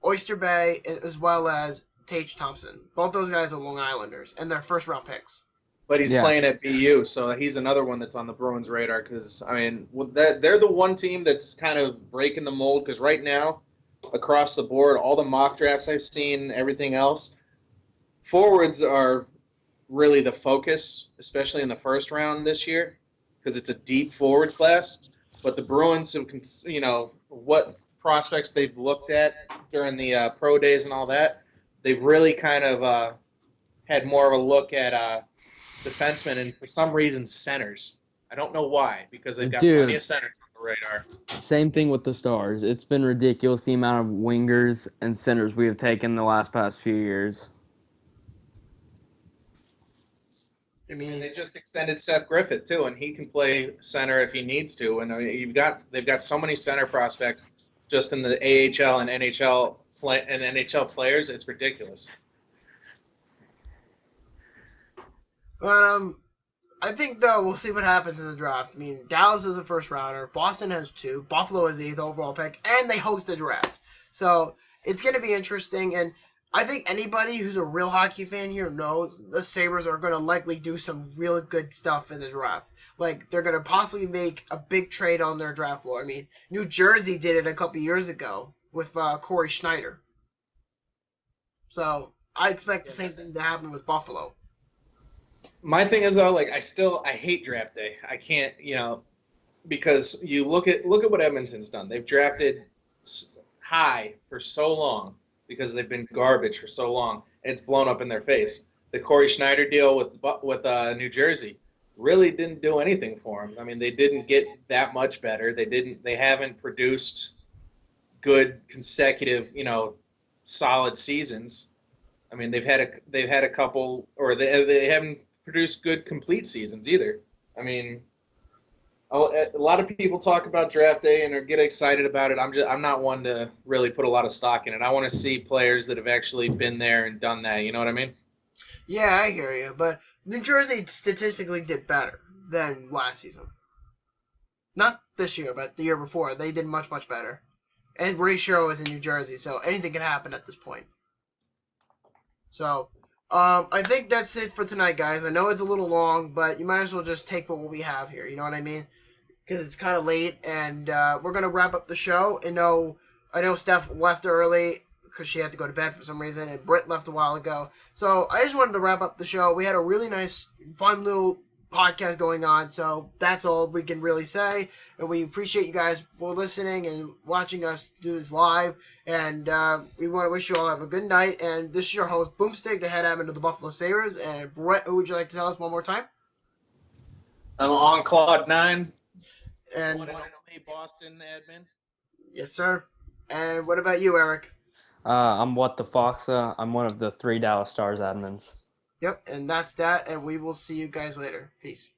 Oyster Bay as well as Tage Thompson. Both those guys are Long Islanders, and they're first-round picks. But he's playing at BU, so he's another one that's on the Bruins' radar because, I mean, they're the one team that's kind of breaking the mold because right now, across the board, all the mock drafts I've seen, everything else, forwards are really the focus, especially in the first round this year because it's a deep forward class. But the Bruins, what prospects they've looked at during the pro days and all that, they've really kind of had more of a look at defensemen and for some reason centers. I don't know why, because they've got plenty of centers on the radar. Same thing with the Stars. It's been ridiculous the amount of wingers and centers we have taken the past few years. I mean, they just extended Seth Griffith too, and he can play center if he needs to. And they've got so many center prospects just in the AHL and NHL players. It's ridiculous. But I think though we'll see what happens in the draft. I mean, Dallas is a first rounder. Boston has 2. Buffalo is the 8th overall pick, and they host the draft. So it's going to be interesting. And I think anybody who's a real hockey fan here knows the Sabres are going to likely do some really good stuff in the draft. Like they're going to possibly make a big trade on their draft floor. I mean, New Jersey did it a couple years ago with Corey Schneider. So I expect the same thing to happen with Buffalo. My thing is though, I hate draft day. I can't, because you look at what Edmonton's done. They've drafted high for so long because they've been garbage for so long, and it's blown up in their face. The Corey Schneider deal with New Jersey really didn't do anything for them. I mean, they didn't get that much better. They haven't produced good consecutive, solid seasons. I mean, they've had a couple, or they haven't produced good complete seasons either. I mean, A lot of people talk about draft day and get excited about it. I'm not one to really put a lot of stock in it. I want to see players that have actually been there and done that. You know what I mean? Yeah, I hear you, but New Jersey statistically did better than last season. Not this year, but the year before. They did much, much better. And Ray Sherrill is in New Jersey, so anything can happen at this point. So, I think that's it for tonight, guys. I know it's a little long, but you might as well just take what we have here. You know what I mean? Because it's kind of late, and we're gonna wrap up the show. I know Steph left early because she had to go to bed for some reason, and Britt left a while ago. So I just wanted to wrap up the show. We had a really nice, fun little podcast going on, so that's all we can really say. And we appreciate you guys for listening and watching us do this live. And we want to wish you all have a good night. And this is your host, Boomstick, the head admin of the Buffalo Sabres. And Brett, who would you like to tell us one more time? I'm on Cloud 9. And One and only Boston admin. yes, sir. And what about you, Eric? I'm WhatTheFaksa. I'm one of the 3 Dallas Stars admins. Yep, and that's that. And we will see you guys later. Peace.